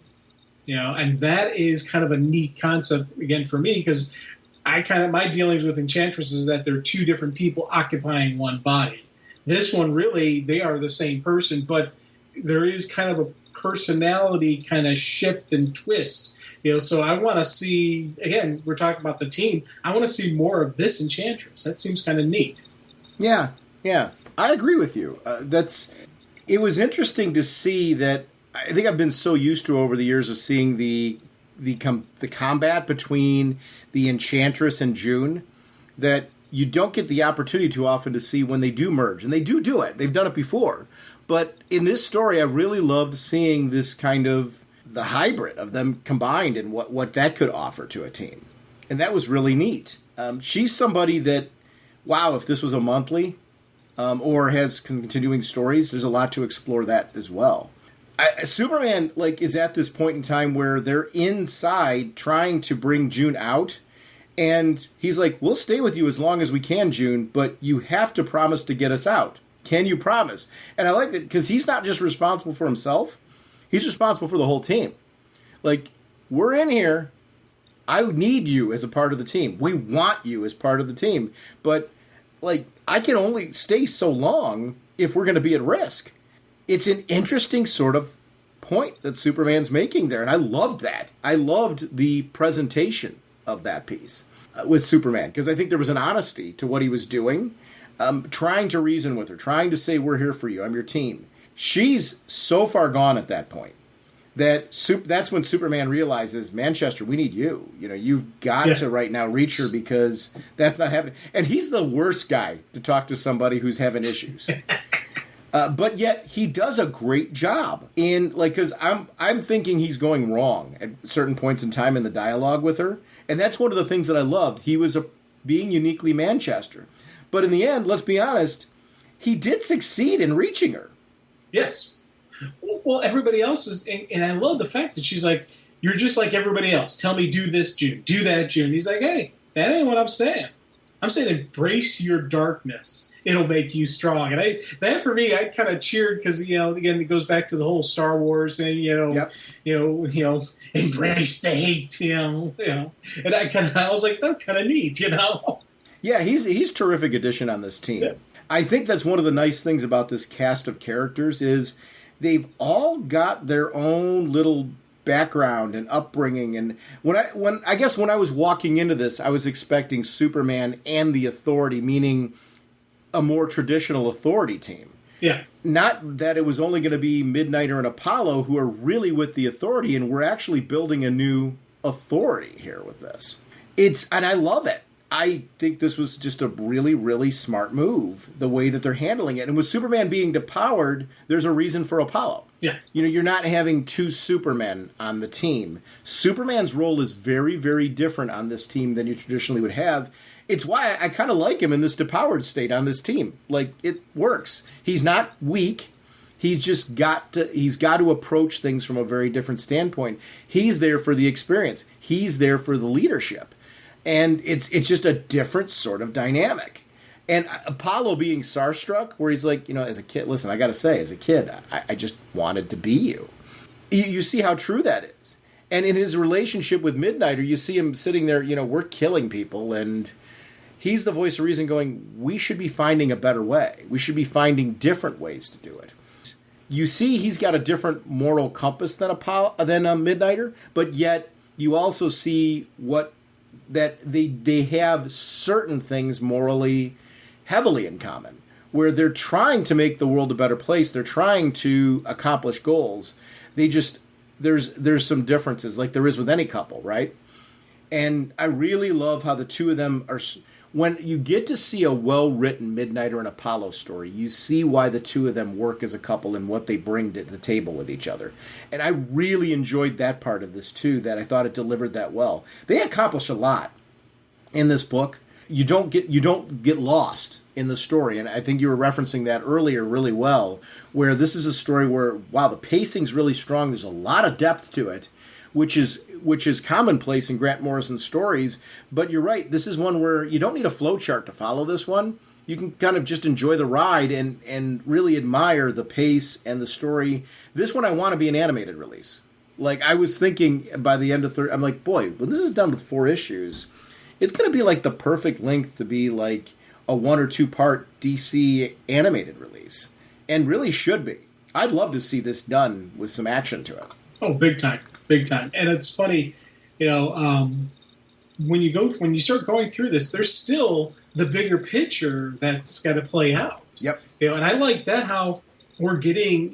And that is kind of a neat concept again for me because my dealings with Enchantress is that they're two different people occupying one body. This one really they are the same person, but there is kind of a personality kind of shift and twist. So I want to see, again, we're talking about the team. I want to see more of this Enchantress. That seems kind of neat. Yeah. I agree with you. It was interesting to see that. I think I've been so used to over the years of seeing the combat between the Enchantress and June that you don't get the opportunity too often to see when they do merge. And they do it. They've done it before. But in this story, I really loved seeing this kind of the hybrid of them combined and what that could offer to a team. And that was really neat. She's somebody that, wow, if this was a monthly or has continuing stories, there's a lot to explore that as well. Superman, like, is at this point in time where they're inside trying to bring June out. And he's like, we'll stay with you as long as we can, June, but you have to promise to get us out. Can you promise? And I like that because he's not just responsible for himself. He's responsible for the whole team. Like, we're in here. I need you as a part of the team. We want you as part of the team. But, like, I can only stay so long if we're going to be at risk. It's an interesting sort of point that Superman's making there. And I loved that. I loved the presentation of that piece with Superman, because I think there was an honesty to what he was doing, trying to reason with her, trying to say, we're here for you, I'm your team. She's so far gone at that point that that's when Superman realizes, Manchester, we need you. You know, you've got to right now reach her, because that's not happening. And he's the worst guy to talk to somebody who's having issues. But yet he does a great job in, like, because I'm thinking he's going wrong at certain points in time in the dialogue with her. And that's one of the things that I loved. He was being uniquely Manchester. But in the end, let's be honest, he did succeed in reaching her. Yes. Well, everybody else is, and I love the fact that she's like, you're just like everybody else. Tell me, do this, June. Do that, June. He's like, hey, that ain't what I'm saying. I'm saying embrace your darkness. It'll make you strong. And that for me, I kind of cheered because, you know, again, it goes back to the whole Star Wars thing, embrace the hate, and I was like, that's kind of neat, Yeah, he's terrific addition on this team. Yeah. I think that's one of the nice things about this cast of characters is they've all got their own little background and upbringing. And when I was walking into this, I was expecting Superman and the Authority, meaning a more traditional Authority team. Yeah. Not that it was only going to be Midnighter and Apollo who are really with the Authority, and we're actually building a new Authority here with this. And I love it. I think this was just a really, really smart move, the way that they're handling it. And with Superman being depowered, there's a reason for Apollo. Yeah. You know, you're not having two Supermen on the team. Superman's role is very, very different on this team than you traditionally would have. It's why I kind of like him in this depowered state on this team. Like, it works. He's not weak. He's just got to approach things from a very different standpoint. He's there for the experience. He's there for the leadership. And it's just a different sort of dynamic. And Apollo being starstruck, where he's like, as a kid, listen, I got to say, as a kid, I just wanted to be you. You see how true that is. And in his relationship with Midnighter, you see him sitting there, we're killing people, and he's the voice of reason going, we should be finding a better way. We should be finding different ways to do it. You see he's got a different moral compass than Midnighter, but yet you also see that they have certain things morally heavily in common, where they're trying to make the world a better place. They're trying to accomplish goals. There's some differences, like there is with any couple, right? And I really love how the two of them are. When you get to see a well-written Midnighter and Apollo story, you see why the two of them work as a couple and what they bring to the table with each other. And I really enjoyed that part of this, too, that I thought it delivered that well. They accomplish a lot in this book. You don't get lost in the story, and I think you were referencing that earlier really well, where this is a story where, wow, the pacing's really strong. There's a lot of depth to it, which is commonplace in Grant Morrison's stories. But you're right, this is one where you don't need a flowchart to follow this one. You can kind of just enjoy the ride and really admire the pace and the story. This one I want to be an animated release. Like, I was thinking by the end of I'm like, boy, when this is done with 4 issues, it's going to be like the perfect length to be like a 1 or 2 part DC animated release. And really should be. I'd love to see this done with some action to it. Oh, big time. Big time. And it's funny, when you start going through this, there's still the bigger picture that's got to play out. Yep. And I like that, how we're getting,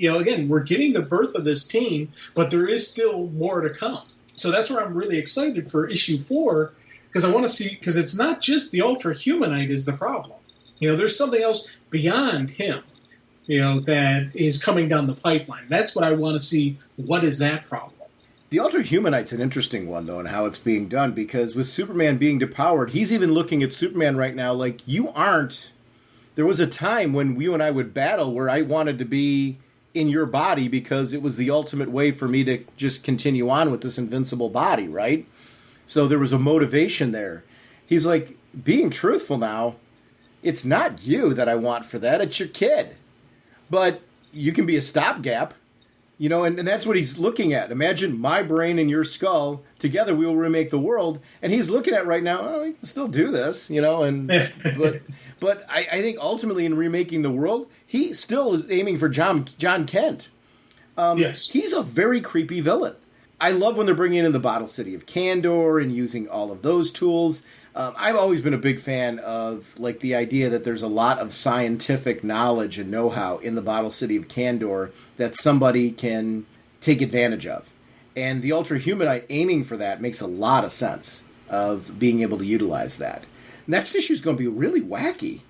we're getting the birth of this team, but there is still more to come. So that's where I'm really excited for issue 4, because I want to see, because it's not just the Ultra Humanite is the problem. There's something else beyond him, that is coming down the pipeline. That's what I want to see. What is that problem? The Ultra Humanite's an interesting one, though, in how it's being done, because with Superman being depowered, he's even looking at Superman right now like, you aren't... There was a time when you and I would battle where I wanted to be in your body because it was the ultimate way for me to just continue on with this invincible body, right? So there was a motivation there. He's like, being truthful now, it's not you that I want for that, it's your kid. But you can be a stopgap, you know, and that's what he's looking at. Imagine my brain and your skull, together we will remake the world, and he's looking at right now, oh, he can still do this, you know, and but I think ultimately in remaking the world, he still is aiming for John Kent. Yes. He's a very creepy villain. I love when they're bringing in the Bottle City of Kandor and using all of those tools. I've always been a big fan of like the idea that there's a lot of scientific knowledge and know-how in the Bottle City of Kandor that somebody can take advantage of. And the Ultra Humanite aiming for that makes a lot of sense of being able to utilize that. Next issue is going to be really wacky.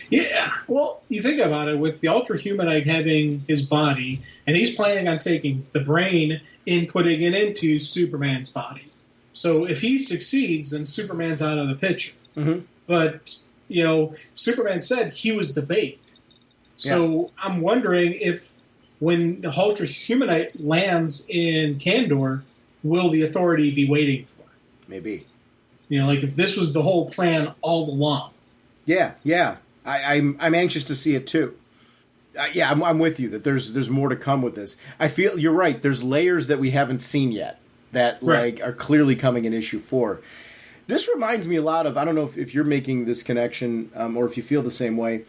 Yeah, well, you think about it, with the Ultra Humanite having his body, and he's planning on taking the brain and putting it into Superman's body. So if he succeeds, then Superman's out of the picture. Mm-hmm. But, you know, Superman said he was the bait. So I'm wondering if when the Ultra Humanite lands in Kandor, will the Authority be waiting for it? Maybe. You know, like if this was the whole plan all along. Yeah. I'm anxious to see it too. I'm with you that there's more to come with this. I feel you're right. There's layers that we haven't seen yet that like are clearly coming in issue 4. This reminds me a lot of, I don't know if you're making this connection or if you feel the same way.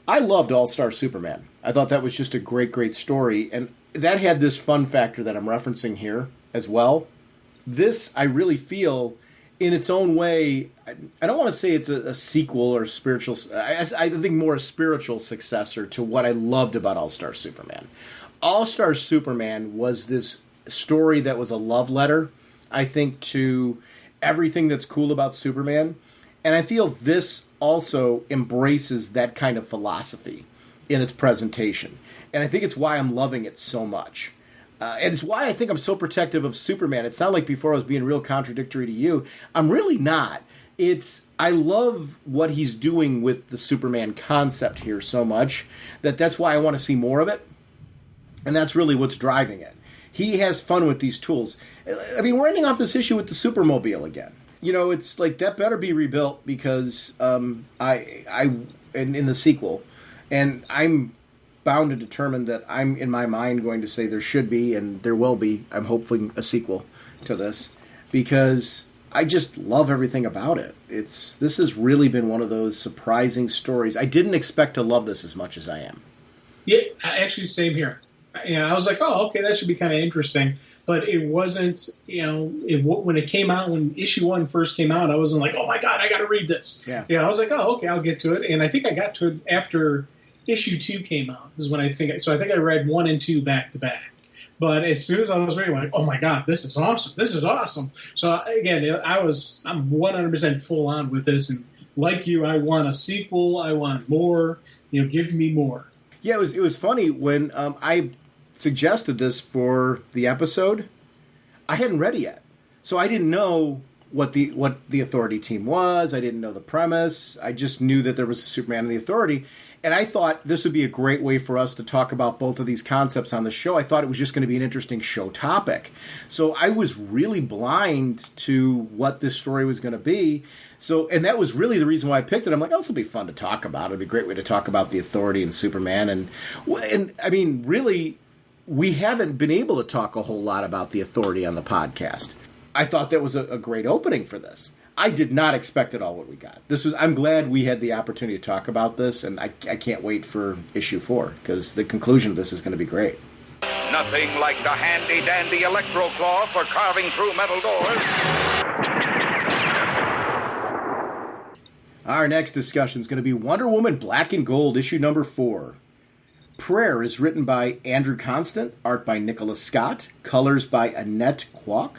I loved All-Star Superman. I thought that was just a great story, and that had this fun factor that I'm referencing here as well. This I really feel in its own way, I don't want to say it's a sequel or spiritual. I think more a spiritual successor to what I loved about All-Star Superman. All-Star Superman was this story that was a love letter, I think, to everything that's cool about Superman. And I feel this also embraces that kind of philosophy in its presentation. And I think it's why I'm loving it so much. And it's why I think I'm so protective of Superman. It sounded like before I was being real contradictory to you. I'm really not. I love what he's doing with the Superman concept here so much that's why I want to see more of it. And that's really what's driving it. He has fun with these tools. I mean, we're ending off this issue with the Supermobile again. You know, it's like that better be rebuilt because in the sequel, and I'm bound to determine that I'm in my mind going to say there should be and there will be. I'm hoping a sequel to this because I just love everything about it. This has really been one of those surprising stories. I didn't expect to love this as much as I am. Yeah, actually, same here. I was like, oh, okay, that should be kind of interesting. But it wasn't, when it came out, when issue 1 first came out, I wasn't like, oh my God, I got to read this. Yeah. I was like, oh, okay, I'll get to it. And I think I got to it after issue 2 came out, is when I think I read 1 and 2 back to back. But as soon as I was reading, I'm like, oh my God, this is awesome. This is awesome. So again, I'm 100% full on with this. And like you, I want a sequel. I want more. Give me more. Yeah, it was funny when I suggested this for the episode. I hadn't read it yet, so I didn't know what the Authority team was. I didn't know the premise. I just knew that there was a Superman and the Authority, and I thought this would be a great way for us to talk about both of these concepts on the show. I thought it was just going to be an interesting show topic, so I was really blind to what this story was going to be. So, and that was really the reason why I picked it. I'm like, oh, this will be fun to talk about. It'll be a great way to talk about the Authority and Superman, and I mean, really, we haven't been able to talk a whole lot about the Authority on the podcast. I thought that was a great opening for this. I did not expect at all what we got. I'm glad we had the opportunity to talk about this, and I can't wait for issue 4, because the conclusion of this is going to be great. Nothing like the handy-dandy electro claw for carving through metal doors. Our next discussion is going to be Wonder Woman Black and Gold, issue number 4. Prayer is written by Andrew Constant, art by Nicholas Scott, colors by Annette Kwok,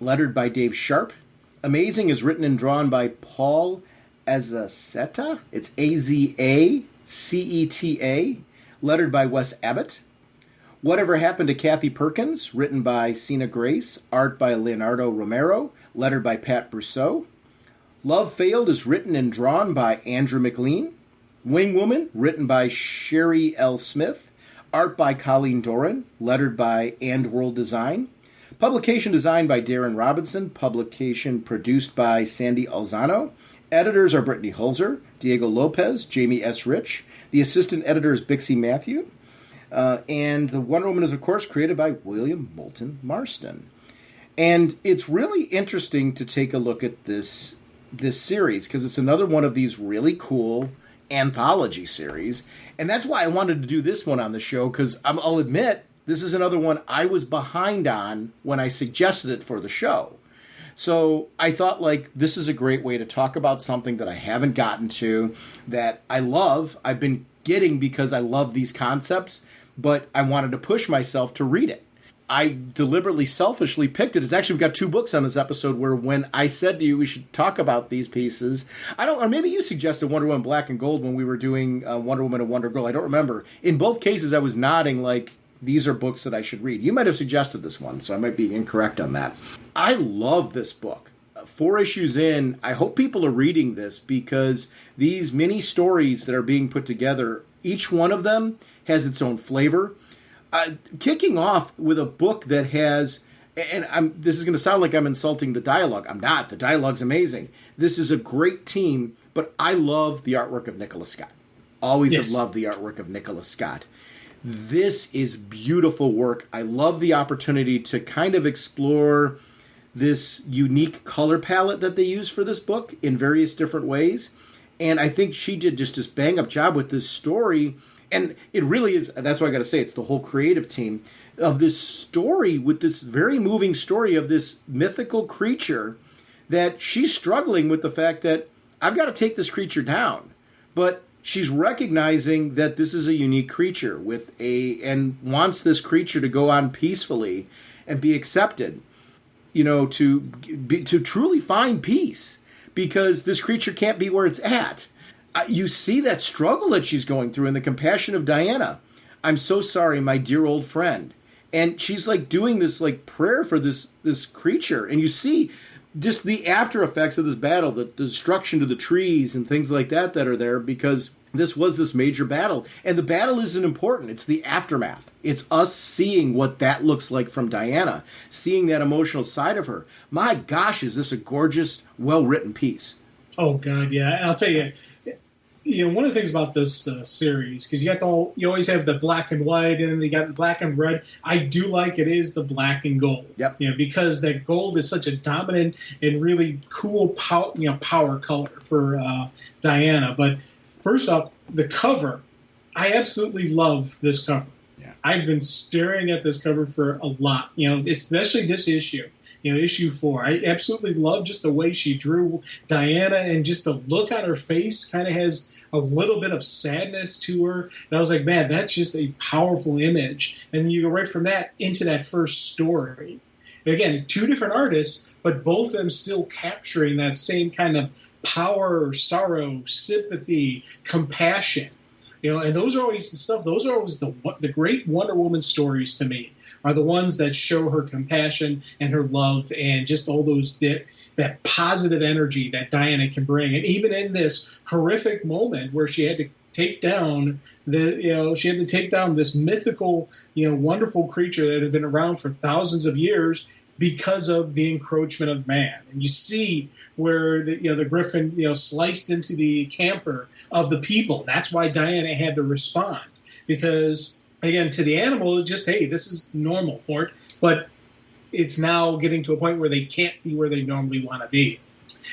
lettered by Dave Sharp. Amazing is written and drawn by Paul Azaceta. It's Azaceta, lettered by Wes Abbott. Whatever Happened to Kathy Perkins, written by Sina Grace, art by Leonardo Romero, lettered by Pat Brousseau. Love Failed is written and drawn by Andrew McLean. Wing Woman, written by Sherry L. Smith, Art by Colleen Doran, lettered by And World Design. Publication design by Darren Robinson. Publication produced by Sandy Alzano. Editors are Brittany Holzer, Diego Lopez, Jamie S. Rich. The assistant editor is Bixie Matthew. And the Wonder Woman is, of course, created by William Moulton Marston. And it's really interesting to take a look at this series, because it's another one of these really cool anthology series. And that's why I wanted to do this one on the show, because I'll admit, this is another one I was behind on when I suggested it for the show. So I thought, like, this is a great way to talk about something that I haven't gotten to, that I love. I've been getting because I love these concepts, but I wanted to push myself to read it. I deliberately, selfishly picked it. It's actually, we've got 2 books on this episode where when I said to you we should talk about these pieces, or maybe you suggested Wonder Woman Black and Gold when we were doing Wonder Woman and Wonder Girl. I don't remember. In both cases, I was nodding like, these are books that I should read. You might have suggested this one, so I might be incorrect on that. I love this book. 4 issues in, I hope people are reading this, because these mini stories that are being put together, each one of them has its own flavor. Kicking off with a book that has, and this is going to sound like I'm insulting the dialogue. I'm not. The dialogue's amazing. This is a great team, but I love the artwork of Nicholas Scott. Always have loved the artwork of Nicholas Scott. This is beautiful work. I love the opportunity to kind of explore this unique color palette that they use for this book in various different ways. And I think she did just this bang-up job with this story. And it really is, that's what I got to say, it's the whole creative team of this story, with this very moving story of this mythical creature that she's struggling with the fact that I've got to take this creature down. But she's recognizing that this is a unique creature and wants this creature to go on peacefully and be accepted, to truly find peace, because this creature can't be where it's at. You see that struggle that she's going through and the compassion of Diana. I'm so sorry, my dear old friend. And she's like doing this like prayer for this creature. And you see just the after effects of this battle, the destruction to the trees and things like that are there, because this was this major battle. And the battle isn't important. It's the aftermath. It's us seeing what that looks like from Diana, seeing that emotional side of her. My gosh, is this a gorgeous, well-written piece. Oh, God, yeah. And I'll tell you, one of the things about this series, because you always have the black and white, and then you got the black and red. I do like it is the black and gold. Yep. Because that gold is such a dominant and really cool power color for Diana. But first off, the cover, I absolutely love this cover. Yeah. I've been staring at this cover for a lot, especially this issue. Issue 4. I absolutely love just the way she drew Diana, and just the look on her face kind of has a little bit of sadness to her. And I was like, man, that's just a powerful image. And then you go right from that into that first story. Again, 2 different artists, but both of them still capturing that same kind of power, sorrow, sympathy, compassion. And those are always the stuff. Those are always the great Wonder Woman stories to me. Are the ones that show her compassion and her love, and just all that positive energy that Diana can bring. And even in this horrific moment where she had to take down this mythical, wonderful creature that had been around for thousands of years because of the encroachment of man. And you see where the griffin, sliced into the camper of the people. That's why Diana had to respond, because again, to the animal, it's just, hey, this is normal for it. But it's now getting to a point where they can't be where they normally want to be.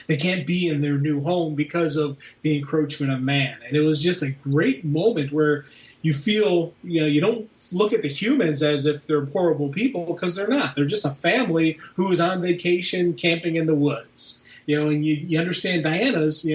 They can't be in their new home because of the encroachment of man. And it was just a great moment where you feel, you don't look at the humans as if they're horrible people, because they're not. They're just a family who is on vacation camping in the woods. And you understand Diana's,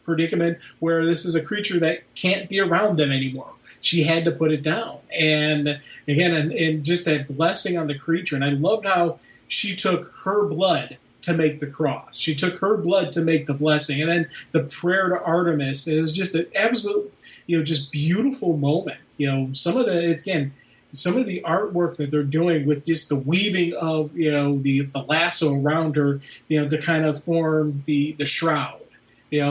predicament, where this is a creature that can't be around them anymore. She had to put it down. And again, and just that blessing on the creature. And I loved how she took her blood to make the cross. She took her blood to make the blessing. And then the prayer to Artemis. It was just an absolute, just beautiful moment. Some of the artwork that they're doing with just the weaving of, the lasso around her, to kind of form the shroud,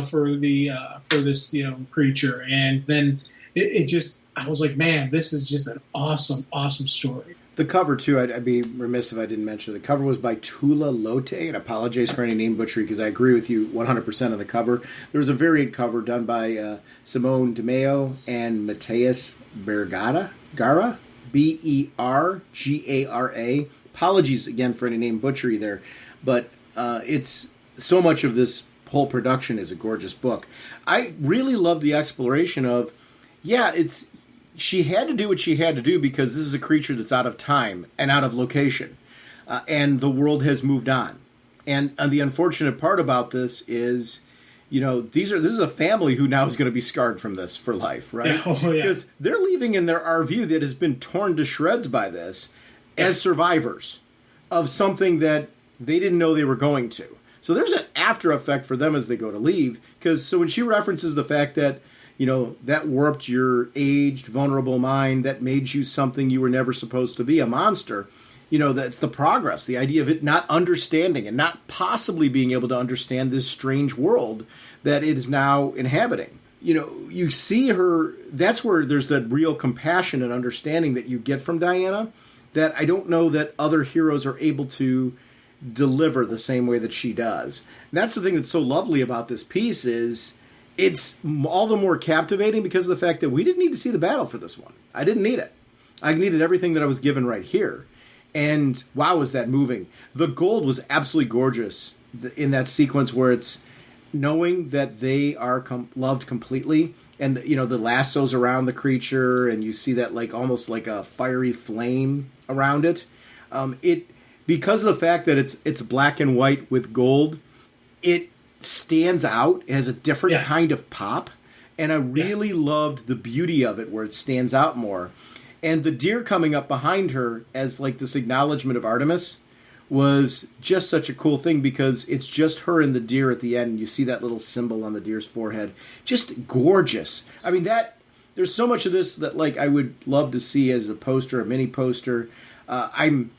for this, creature. And then, it just, I was like, man, this is just an awesome, awesome story. The cover, too, I'd be remiss if I didn't mention it. The cover was by Tula Lote, and I apologize for any name butchery because I agree with you 100% on the cover. There was a variant cover done by Simone DeMeo and Mateus Gara, Bergara. Apologies again for any name butchery there, but it's so much of this whole production is a gorgeous book. I really love the exploration of, she had to do what she had to do because this is a creature that's out of time and out of location, and the world has moved on. And the unfortunate part about this is, this is a family who now is going to be scarred from this for life, right? Because they're leaving in their RV that has been torn to shreds by this as survivors of something that they didn't know they were going to. So there's an after effect for them as they go to leave. So when she references the fact that, that warped your aged, vulnerable mind, that made you something you were never supposed to be, a monster, that's the progress, the idea of it not understanding and not possibly being able to understand this strange world that it is now inhabiting. You see her, that's where there's that real compassion and understanding that you get from Diana that I don't know that other heroes are able to deliver the same way that she does. And that's the thing that's so lovely about this piece is it's all the more captivating because of the fact that we didn't need to see the battle for this one. I didn't need it. I needed everything that I was given right here. And wow, was that moving. The gold was absolutely gorgeous in that sequence where it's knowing that they are loved completely. And, the lassos around the creature and you see that almost like a fiery flame around it. Because of the fact that it's black and white with gold, it stands out. It has a different kind of pop. And I really loved the beauty of it where it stands out more. And the deer coming up behind her as this acknowledgement of Artemis was just such a cool thing because it's just her and the deer at the end. And you see that little symbol on the deer's forehead. Just gorgeous. I mean, there's so much of this that I would love to see as a poster, a mini poster. I'm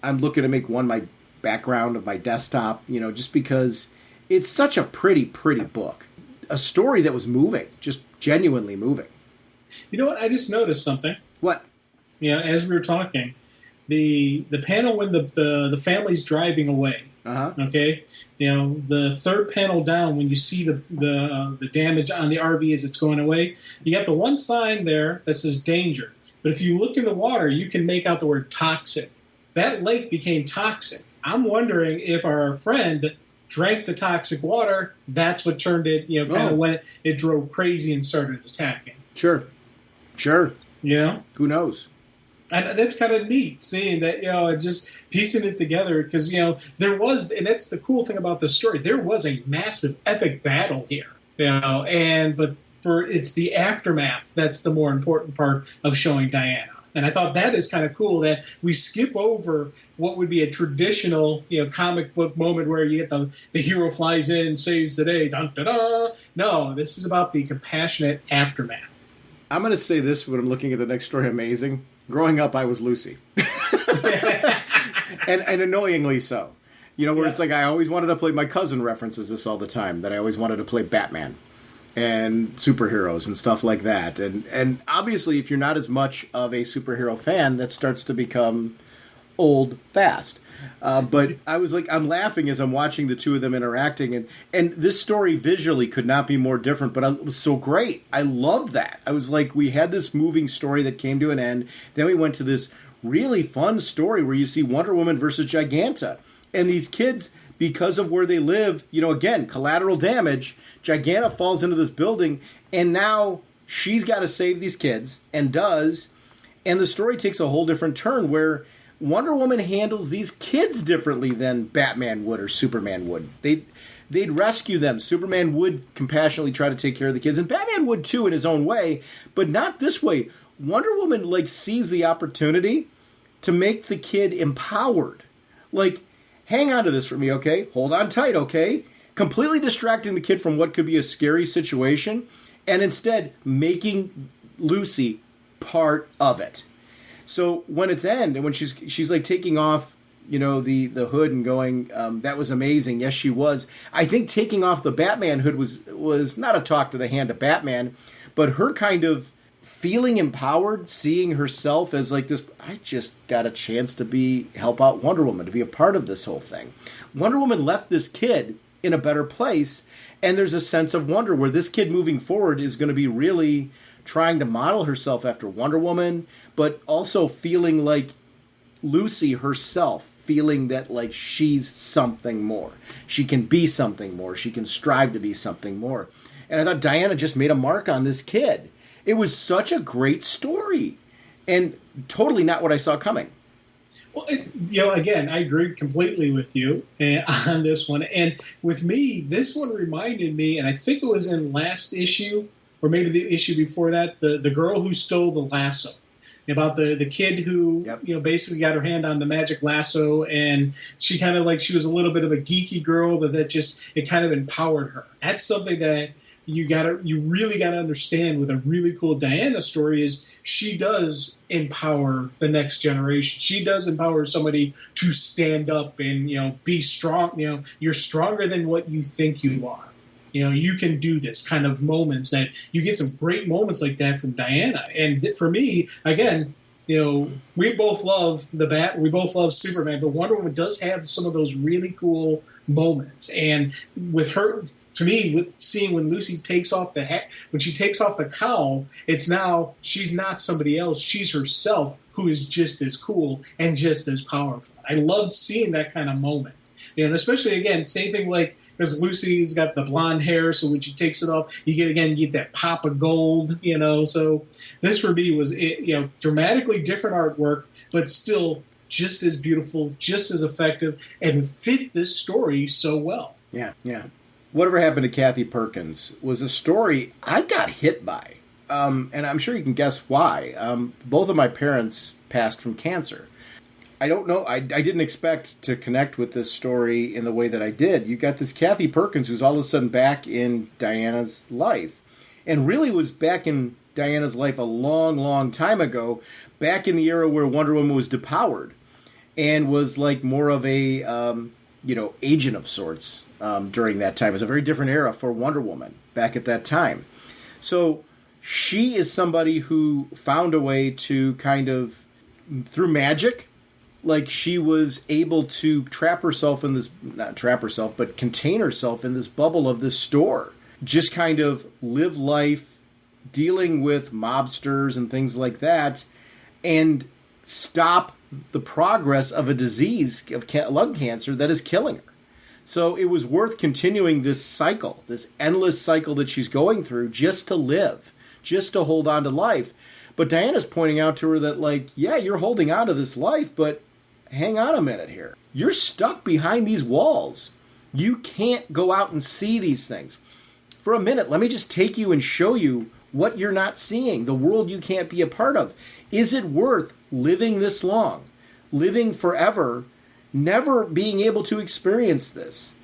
looking to make one my background of my desktop, just because it's such a pretty, pretty book. A story that was moving, just genuinely moving. You know what? I just noticed something. What? As we were talking, the panel when the family's driving away. Okay, the third panel down when you see the damage on the RV as it's going away, you got the one sign there that says danger. But if you look in the water, you can make out the word toxic. That lake became toxic. I'm wondering if our friend drank the toxic water. That's what turned it, kind of when it drove crazy and started attacking. Sure. Who knows? And that's kind of neat seeing that, just piecing it together because, there was, and that's the cool thing about this story, there was a massive epic battle here, but it's the aftermath that's the more important part of showing Diana. And I thought that is kind of cool that we skip over what would be a traditional, comic book moment where you get the hero flies in, saves the day, dun da da. No, this is about the compassionate aftermath. I'm going to say this when I'm looking at the next story. Amazing. Growing up, I was Lucy, and annoyingly so. Where it's I always wanted to play. My cousin references this all the time that I always wanted to play Batman and superheroes and stuff like that. And obviously, if you're not as much of a superhero fan, that starts to become old fast. But I was I'm laughing as I'm watching the two of them interacting. And this story visually could not be more different, but it was so great. I loved that. I was we had this moving story that came to an end. Then we went to this really fun story where you see Wonder Woman versus Giganta. And these kids, because of where they live, again, collateral damage, Giganta falls into this building, and now she's got to save these kids, and does. And the story takes a whole different turn where Wonder Woman handles these kids differently than Batman would or Superman would. They'd rescue them. Superman would compassionately try to take care of the kids, and Batman would too in his own way, but not this way. Wonder Woman sees the opportunity to make the kid empowered. Hang on to this for me, okay? Hold on tight, okay? Completely distracting the kid from what could be a scary situation, and instead making Lucy part of it. So when it's end, and when she's taking off, the hood and going, that was amazing. Yes, she was. I think taking off the Batman hood was not a talk to the hand of Batman, but her kind of feeling empowered, seeing herself as like this, I just got a chance to help out Wonder Woman, to be a part of this whole thing. Wonder Woman left this kid in a better place, and there's a sense of wonder where this kid moving forward is going to be really trying to model herself after Wonder Woman, but also feeling like Lucy herself, feeling that like she's something more. She can be something more. She can strive to be something more. And I thought Diana just made a mark on this kid. It was such a great story, and totally not what I saw coming. Well, again, I agree completely with you on this one. And with me, this one reminded me, and I think it was in last issue, or maybe the issue before that, the girl who stole the lasso. About the kid who, basically got her hand on the magic lasso, and she kind of she was a little bit of a geeky girl, but it kind of empowered her. That's something that you really gotta understand with a really cool Diana story is she does empower the next generation. She does empower somebody to stand up and, be strong. You're stronger than what you think you are. You can do this kind of moments that you get some great moments like that from Diana. And for me, again, we both love we both love Superman, but Wonder Woman does have some of those really cool moments. And with her, to me, with seeing when Lucy takes off the hat, when she takes off the cowl, it's now she's not somebody else. She's herself, who is just as cool and just as powerful. I loved seeing that kind of moment. And especially, again, same thing because Lucy's got the blonde hair, so when she takes it off, you get that pop of gold, So this for me was, dramatically different artwork, but still just as beautiful, just as effective, and fit this story so well. Yeah. Whatever Happened to Kathy Perkins was a story I got hit by. And I'm sure you can guess why. Both of my parents passed from cancer. I don't know. I didn't expect to connect with this story in the way that I did. You got this Kathy Perkins who's all of a sudden back in Diana's life, and really was back in Diana's life a long, long time ago, back in the era where Wonder Woman was depowered and was more of a, agent of sorts during that time. It was a very different era for Wonder Woman back at that time. So she is somebody who found a way to kind of, through magic, she was able to contain herself in this bubble of this store. Just kind of live life dealing with mobsters and things like that, and stop the progress of a disease of lung cancer that is killing her. So it was worth continuing this cycle, this endless cycle that she's going through just to live, just to hold on to life. But Diana's pointing out to her that, you're holding on to this life, but hang on a minute here. You're stuck behind these walls. You can't go out and see these things. For a minute, let me just take you and show you what you're not seeing, the world you can't be a part of. Is it worth living this long, living forever, never being able to experience this?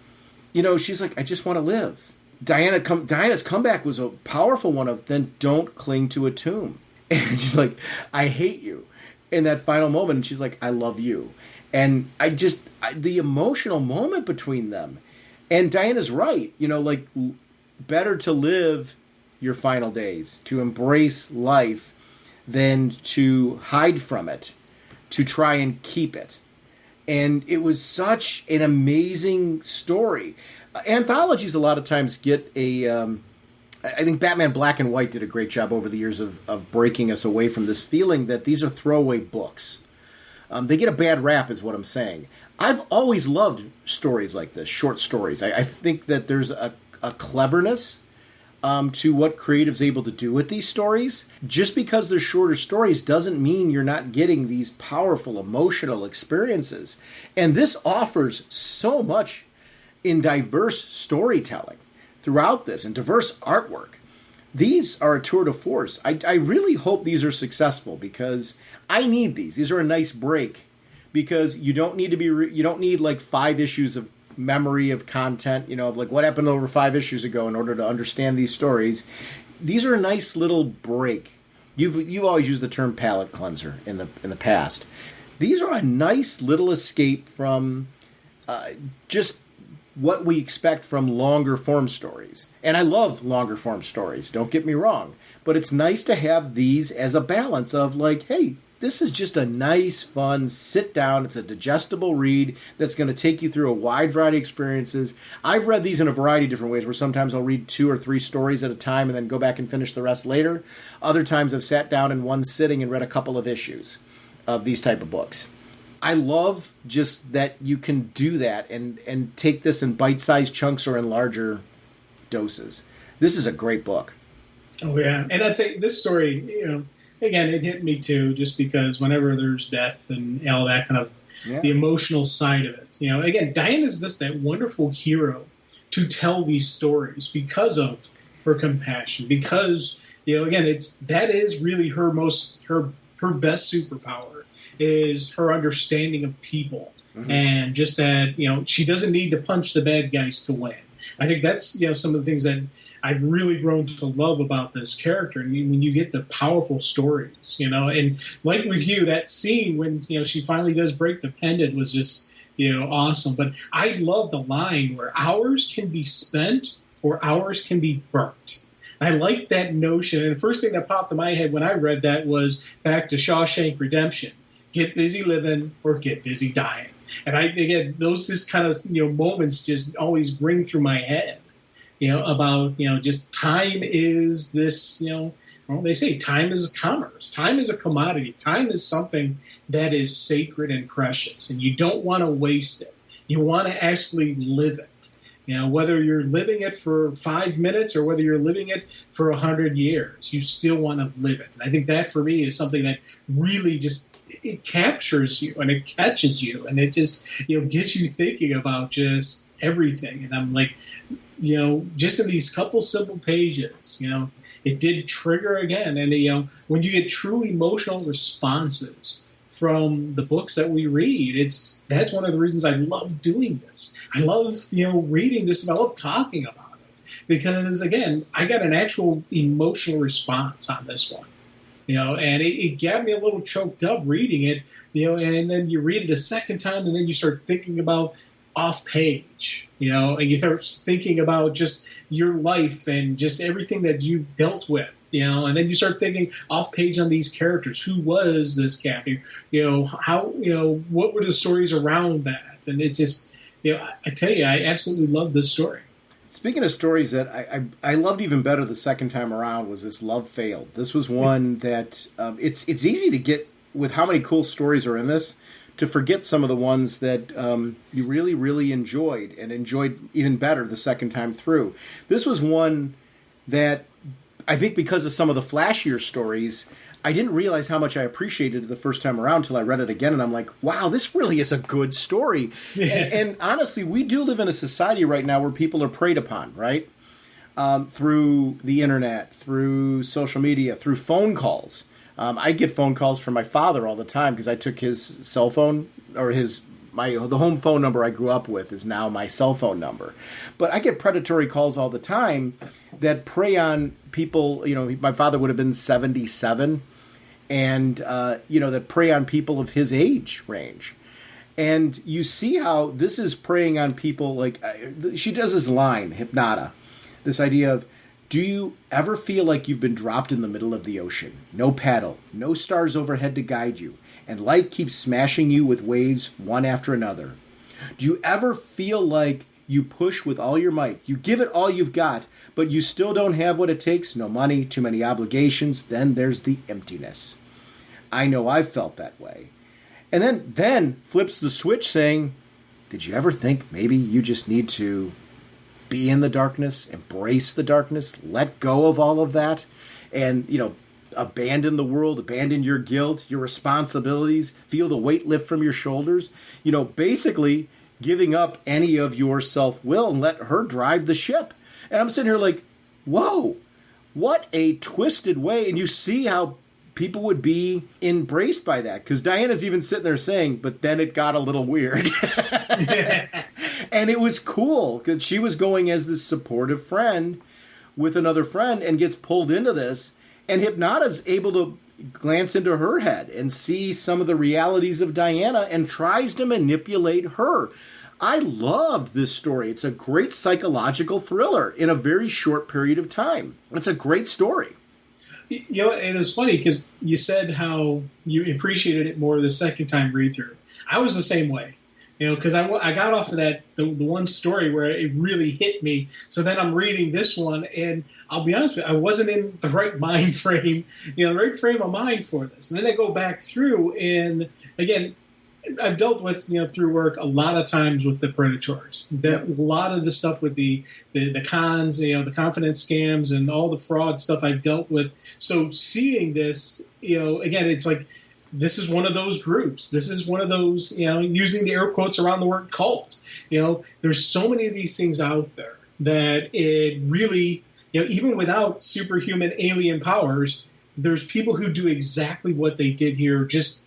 She's like, I just want to live. Diana's comeback was a powerful one of, then don't cling to a tomb. And she's like, I hate you. In that final moment, and she's like, I love you. And the emotional moment between them. And Diana's right. Better to live your final days, to embrace life, than to hide from it, to try and keep it. And it was such an amazing story. Anthologies a lot of times get I think Batman Black and White did a great job over the years of breaking us away from this feeling that these are throwaway books. They get a bad rap, is what I'm saying. I've always loved stories like this, short stories. I think that there's a cleverness to what creatives able to do with these stories. Just because they're shorter stories doesn't mean you're not getting these powerful emotional experiences. And this offers so much in diverse storytelling throughout this, and diverse artwork. These are a tour de force. I really hope these are successful, because I need these. These are a nice break, because you don't need you don't need 5 issues of memory of content, of what happened over 5 issues ago in order to understand these stories. These are a nice little break. You've always used the term palate cleanser in the past. These are a nice little escape from just what we expect from longer form stories. And I love longer form stories, don't get me wrong. But it's nice to have these as a balance of like, hey, this is just a nice, fun, sit down. It's a digestible read that's going to take you through a wide variety of experiences. I've read these in a variety of different ways, where sometimes I'll read 2 or 3 stories at a time and then go back and finish the rest later. Other times I've sat down in one sitting and read a couple of issues of these type of books. I love just that you can do that and take this in bite-sized chunks or in larger doses. This is a great book. Oh, yeah. And I think this story, again, it hit me too, just because whenever there's death and all that kind of the emotional side of it. Again, Diana's just that wonderful hero to tell these stories because of her compassion, because, again, that is really her best superpower, is her understanding of people. Mm-hmm. And just that, she doesn't need to punch the bad guys to win. I think that's, some of the things that I've really grown to love about this character. And when you get the powerful stories, and like with you, that scene when, she finally does break the pendant was just, awesome. But I love the line where hours can be spent or hours can be burnt. I like that notion. And the first thing that popped in my head when I read that was back to Shawshank Redemption. Get busy living or get busy dying. And again, those just kind of, moments just always ring through my head, about, just time is this, they say time is commerce. Time is a commodity. Time is something that is sacred and precious, and you don't want to waste it. You want to actually live it. Whether you're living it for 5 minutes or whether you're living it for 100 years, you still want to live it. And I think that for me is something that really just, it captures you and it catches you and it just, gets you thinking about just everything. And I'm like, just in these couple simple pages, it did trigger again. And, when you get true emotional responses from the books that we read, that's one of the reasons I love doing this. I love, reading this and I love talking about it because, again, I got an actual emotional response on this one. And it got me a little choked up reading it, and then you read it a second time and then you start thinking about off page, and you start thinking about just your life and just everything that you've dealt with, and then you start thinking off page on these characters. Who was this Kathy? How, what were the stories around that? And it's just, I tell you, I absolutely love this story. Speaking of stories that I loved even better the second time around was this Love Failed. This was one that it's easy to get, with how many cool stories are in this, to forget some of the ones that you really, really enjoyed and enjoyed even better the second time through. This was one that I think because of some of the flashier stories, I didn't realize how much I appreciated it the first time around until I read it again, and I'm like, wow, this really is a good story. And honestly, we do live in a society right now where people are preyed upon, right? Through the internet, through social media, through phone calls. I get phone calls from my father all the time because I took his cell phone, or the home phone number I grew up with is now my cell phone number. But I get predatory calls all the time that prey on people. My father would have been 77, and that prey on people of his age range. And you see how this is preying on people. Like she does this line, Hypnota, this idea of, do you ever feel like you've been dropped in the middle of the ocean? No paddle, no stars overhead to guide you, and life keeps smashing you with waves one after another. Do you ever feel like you push with all your might, you give it all you've got, but you still don't have what it takes? No money, too many obligations, then there's the emptiness. I know I've felt that way. And then flips the switch saying, did you ever think maybe you just need to be in the darkness, embrace the darkness, let go of all of that, and, abandon the world, abandon your guilt, your responsibilities, feel the weight lift from your shoulders, basically giving up any of your self-will and let her drive the ship. And I'm sitting here like, whoa, what a twisted way. And you see how people would be embraced by that. Because Diana's even sitting there saying, but then it got a little weird. And it was cool because she was going as this supportive friend with another friend and gets pulled into this. And Hypnota's able to glance into her head and see some of the realities of Diana and tries to manipulate her. I loved this story. It's a great psychological thriller in a very short period of time. It's a great story. You know, and it was funny because you said how you appreciated it more the second time read through. I was the same way, you know, because I got off of that the one story where it really hit me. So then I'm reading this one, and I'll be honest with you, I wasn't in the right mind frame, you know, the right frame of mind for this. And then I go back through, and again, I've dealt with, you know, through work a lot of times with the predators. A lot of the stuff with the cons, you know, the confidence scams and all the fraud stuff I've dealt with. So seeing this, you know, again, it's like this is one of those groups. This is one of those, you know, using the air quotes around the word cult. You know, there's so many of these things out there that it really, you know, even without superhuman alien powers, there's people who do exactly what they did here, just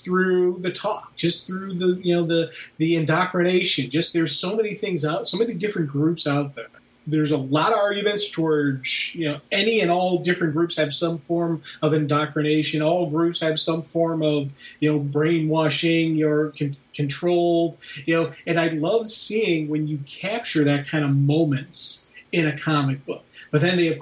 through the talk, just through the, you know, the indoctrination. Just there's so many things out, so many different groups out there. There's a lot of arguments towards, you know, any and all different groups have some form of indoctrination. All groups have some form of, you know, brainwashing or control, you know. And I love seeing when you capture that kind of moments in a comic book. But then they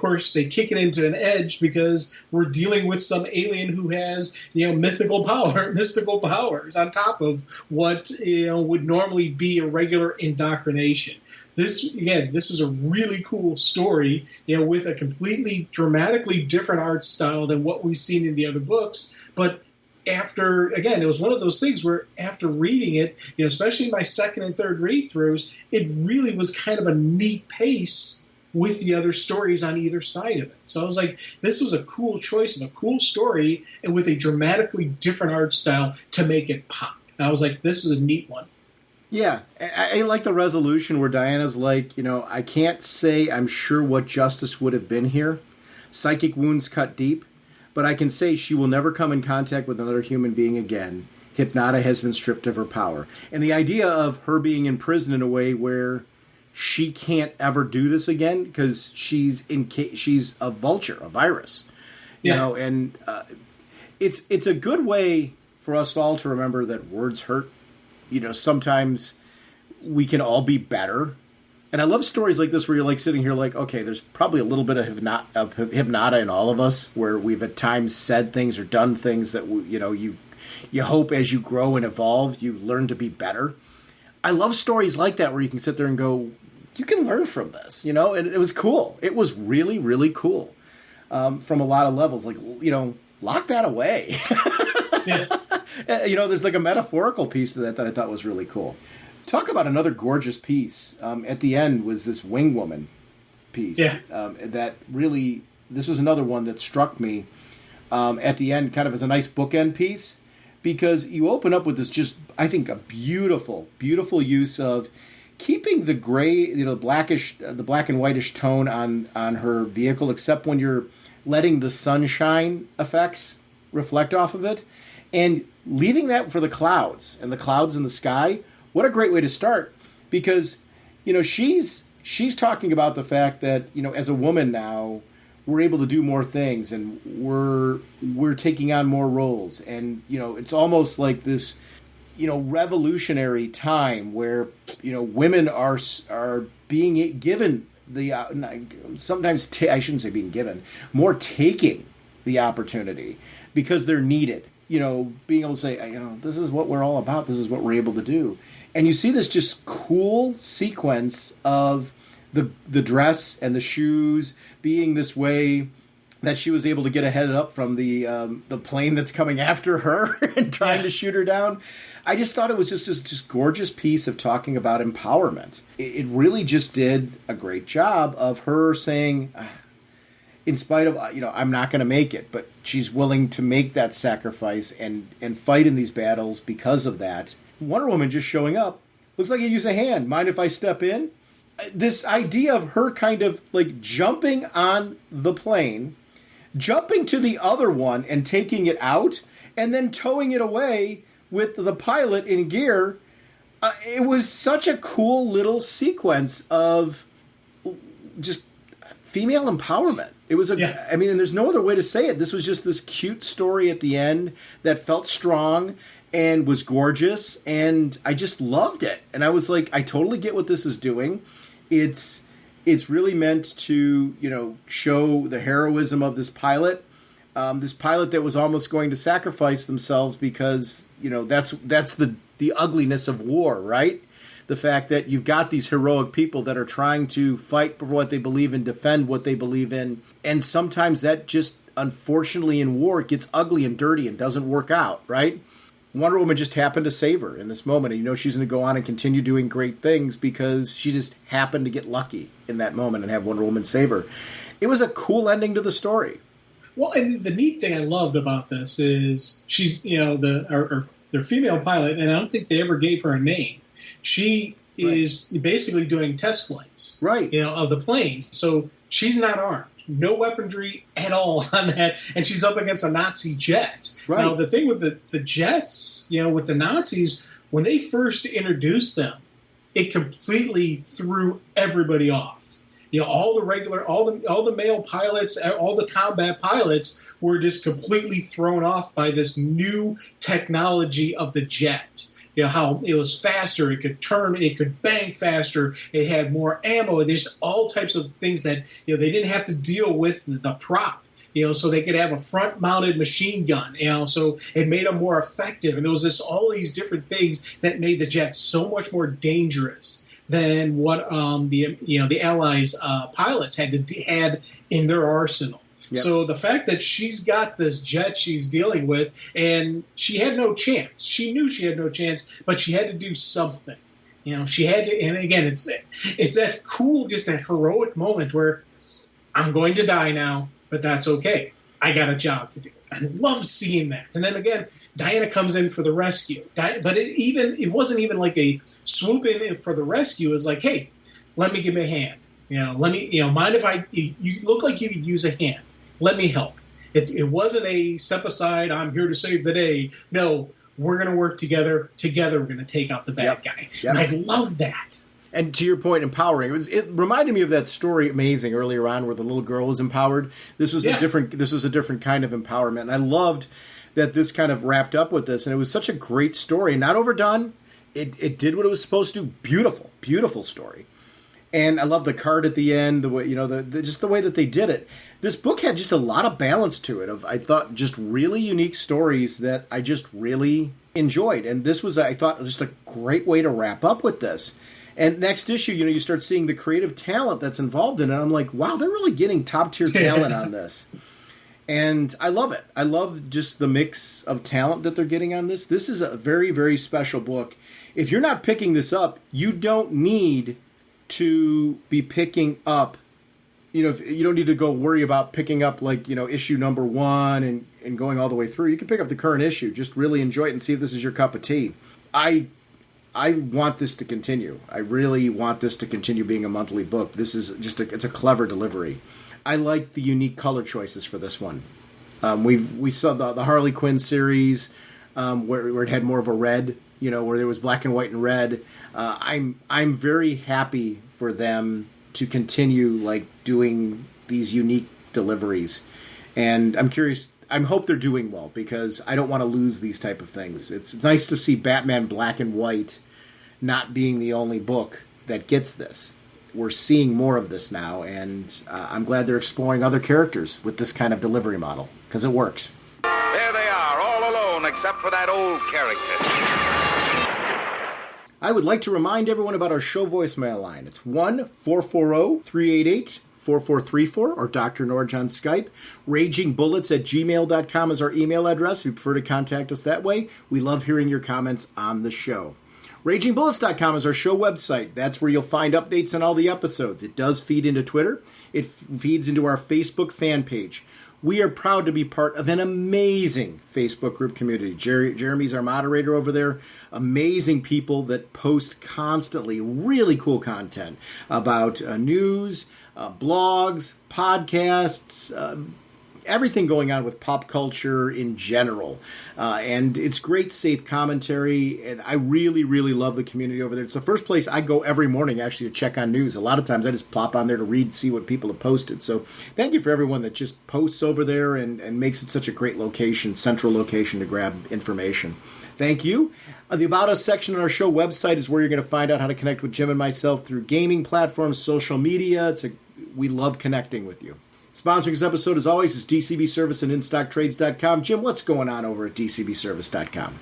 kick it into an edge because we're dealing with some alien who has, you know, mystical powers on top of what, you know, would normally be a regular indoctrination. This is a really cool story, you know, with a completely dramatically different art style than what we've seen in the other books. But after, again, it was one of those things where after reading it, you know, especially my second and third read-throughs, it really was kind of a neat pace with the other stories on either side of it. So I was like, this was a cool choice of a cool story and with a dramatically different art style to make it pop. And I was like, this is a neat one. Yeah, I like the resolution where Diana's like, you know, I can't say I'm sure what justice would have been here. Psychic wounds cut deep, but I can say she will never come in contact with another human being again. Hypnota has been stripped of her power. And the idea of her being in prison in a way where she can't ever do this again because she's a vulture, a virus, you know, and it's a good way for us all to remember that words hurt. You know, sometimes we can all be better. And I love stories like this where you're like sitting here like, okay, there's probably a little bit of hypnota in all of us where we've at times said things or done things that, you know, you hope as you grow and evolve, you learn to be better. I love stories like that where you can sit there and go, you can learn from this, you know, and it was cool. It was really, really cool from a lot of levels. Like, you know, lock that away. You know, there's like a metaphorical piece to that I thought was really cool. Talk about another gorgeous piece. At the end was this wing woman piece. That really, this was another one that struck me at the end kind of as a nice bookend piece. Because you open up with this just, I think, a beautiful, beautiful use of keeping the gray, you know, blackish, the black and whitish tone on her vehicle, except when you're letting the sunshine effects reflect off of it, and leaving that for the clouds and the clouds in the sky. What a great way to start, because, you know, she's talking about the fact that, you know, as a woman now, we're able to do more things and we're taking on more roles. And, you know, it's almost like this, you know, revolutionary time where, you know, women are being given the, sometimes, I shouldn't say being given, more taking the opportunity because they're needed. You know, being able to say, you know, this is what we're all about. This is what we're able to do. And you see this just cool sequence of the dress and the shoes being this way that she was able to get ahead up from the plane that's coming after her and trying to shoot her down. I just thought it was just this gorgeous piece of talking about empowerment. It really just did a great job of her saying, in spite of, you know, I'm not going to make it, but she's willing to make that sacrifice and fight in these battles because of that. Wonder Woman just showing up. Looks like you use a hand. Mind if I step in? This idea of her kind of like jumping on the plane, jumping to the other one and taking it out, and then towing it away with the pilot in gear. It was such a cool little sequence of just female empowerment. It was I mean, and there's no other way to say it. This was just this cute story at the end that felt strong. and was gorgeous, and I just loved it. And I was like, I totally get what this is doing. It's really meant to, show the heroism of this pilot that was almost going to sacrifice themselves because, that's the ugliness of war, right? The fact that you've got these heroic people that are trying to fight for what they believe in, defend what they believe in, and sometimes that just, unfortunately, in war, it gets ugly and dirty and doesn't work out, right? Wonder Woman just happened to save her in this moment. And she's going to go on and continue doing great things because she just happened to get lucky in that moment and have Wonder Woman save her. It was a cool ending to the story. Well, and the neat thing I loved about this is she's, their female pilot, and I don't think they ever gave her a name. She is basically doing test flights, right? Of the plane. So she's not armed. No weaponry at all on that, and she's up against a Nazi jet. Right. Now, the thing with the jets, with the Nazis, when they first introduced them, it completely threw everybody off. All the male pilots, all the combat pilots were just completely thrown off by this new technology of the jet. How it was faster, it could turn, it could bang faster, it had more ammo. There's all types of things that, they didn't have to deal with the prop, so they could have a front-mounted machine gun, so it made them more effective. And there was all these different things that made the jet so much more dangerous than what the Allies' pilots had in their arsenal. Yep. So the fact that she's got this jet she's dealing with, and she had no chance. She knew she had no chance, but she had to do something. She had to. And again, it's that cool, just that heroic moment where I'm going to die now, but that's okay. I got a job to do. I love seeing that. And then again, Diana comes in for the rescue. But it wasn't even like a swoop in for the rescue. It was like, hey, let me give me a hand. Let me. Mind if you look like you could use a hand. Let me help. It wasn't a step aside, I'm here to save the day. No, we're going to work together. Together, we're going to take out the bad guy. Yep. And I love that. And to your point, empowering. It reminded me of that story, Amazing, earlier on, where the little girl was empowered. This was a different kind of empowerment. And I loved that this kind of wrapped up with this. And it was such a great story. Not overdone. It did what it was supposed to. Beautiful, beautiful story. And I love the card at the end, the way, just the way that they did it. This book had just a lot of balance to it. I thought, just really unique stories that I just really enjoyed. And this was, I thought, just a great way to wrap up with this. And next issue, you start seeing the creative talent that's involved in it. I'm like, wow, they're really getting top-tier talent on this. And I love it. I love just the mix of talent that they're getting on this. This is a very, very special book. If you're not picking this up, you don't need to be picking up, you don't need to go worry about picking up issue number 1 and going all the way through. You can pick up the current issue, just really enjoy it and see if this is your cup of tea. I want this to continue. I really want this to continue being a monthly book. This is just it's a clever delivery. I like the unique color choices for this one. We saw the Harley Quinn series where it had more of a red, where there was black and white and red. I'm very happy for them to continue doing these unique deliveries, and I'm curious. I hope they're doing well because I don't want to lose these type of things. It's nice to see Batman Black and White not being the only book that gets this. We're seeing more of this now, and I'm glad they're exploring other characters with this kind of delivery model because it works. There they are, all alone except for that old character. I would like to remind everyone about our show voicemail line. It's 1-440-388-4434 or Dr. Norge on Skype. RagingBullets@gmail.com is our email address. If you prefer to contact us that way, we love hearing your comments on the show. RagingBullets.com is our show website. That's where you'll find updates on all the episodes. It does feed into Twitter. It feeds into our Facebook fan page. We are proud to be part of an amazing Facebook group community. Jeremy's our moderator over there. Amazing people that post constantly really cool content about news, blogs, podcasts, everything going on with pop culture in general. And it's great, safe commentary, and I really, really love the community over there. It's the first place I go every morning, actually, to check on news. A lot of times I just plop on there to read, see what people have posted. So thank you for everyone that just posts over there and makes it such a great location, central location to grab information. Thank you. The About Us section on our show website is where you're going to find out how to connect with Jim and myself through gaming platforms, social media. We love connecting with you. Sponsoring this episode, as always, is DCB Service and InStockTrades.com. Jim, what's going on over at DCBService.com?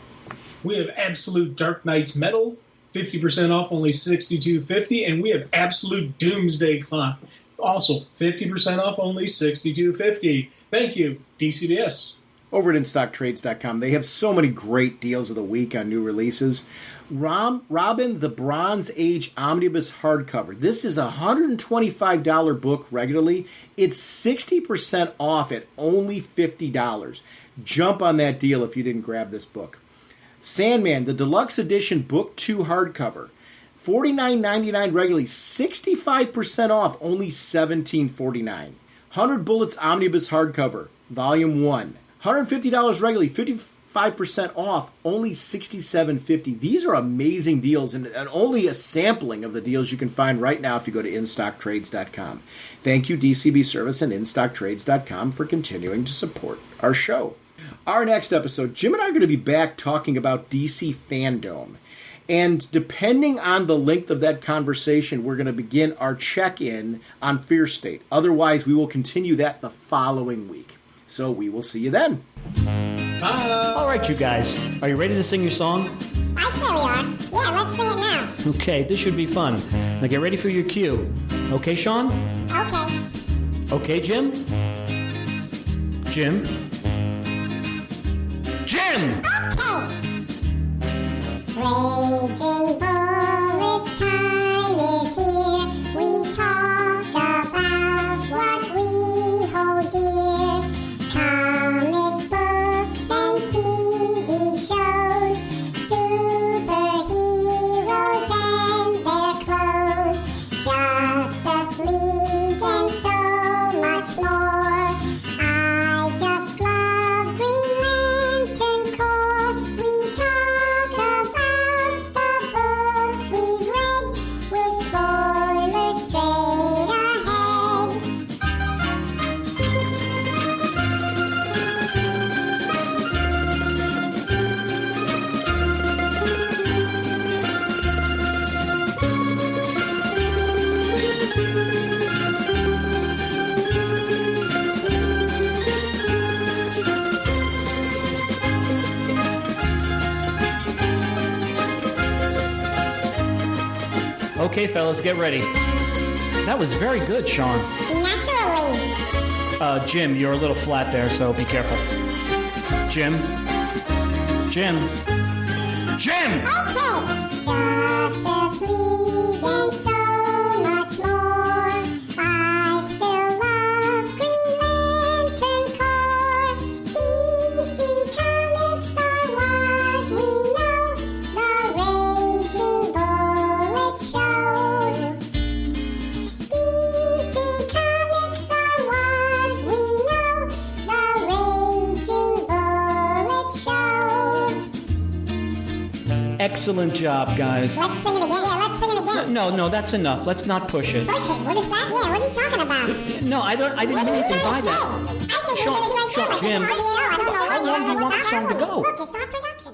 We have Absolute Dark Knight's Metal, 50% off, only $62.50, and we have Absolute Doomsday Clock, also 50% off, only $62.50. Thank you, DCBS. Over at InStockTrades.com, they have so many great deals of the week on new releases. Robin, the Bronze Age Omnibus Hardcover. This is a $125 book regularly. It's 60% off at only $50. Jump on that deal if you didn't grab this book. Sandman, the Deluxe Edition Book 2 Hardcover. $49.99 regularly, 65% off, only $17.49. 100 Bullets Omnibus Hardcover, Volume 1. $150 regularly, 55% off, only $67.50. These are amazing deals, and only a sampling of the deals you can find right now if you go to InStockTrades.com. Thank you, DCB Service and InStockTrades.com, for continuing to support our show. Our next episode, Jim and I are going to be back talking about DC Fandome. And depending on the length of that conversation, we're going to begin our check-in on Fear State. Otherwise, we will continue that the following week. So we will see you then. Bye. All right, you guys. Are you ready to sing your song? I'd say we are. Yeah, let's sing it now. Okay, this should be fun. Now get ready for your cue. Okay, Sean? Okay. Okay, Jim? Jim? Jim! Okay. Raging bullets time is here. We talk about what we hold dear. Comic books and TV shows. Superheroes and their clothes. Justice League and so much more. I just love Green Lantern Corps. We talk about the books we've read with spoilers straight ahead. Okay, fellas, get ready. That was very good, Sean. Naturally. Jim, you're a little flat there, so be careful. Jim? Jim? Jim! Okay. Justice League and so much more. I still love Green Lantern Corps. DC Comics are what we know. The Raging Bullet Show. DC Comics are what we know. The Raging Bullet Show. Excellent job, guys. Let's sing it again. Yeah, let's sing it again. No, that's enough. Let's not push it. Push it. What is that? Yeah, what are you talking about? No, I didn't mean anything by that. I think you're going to do it Jim, how long do you want the song to go? Look, it's our production.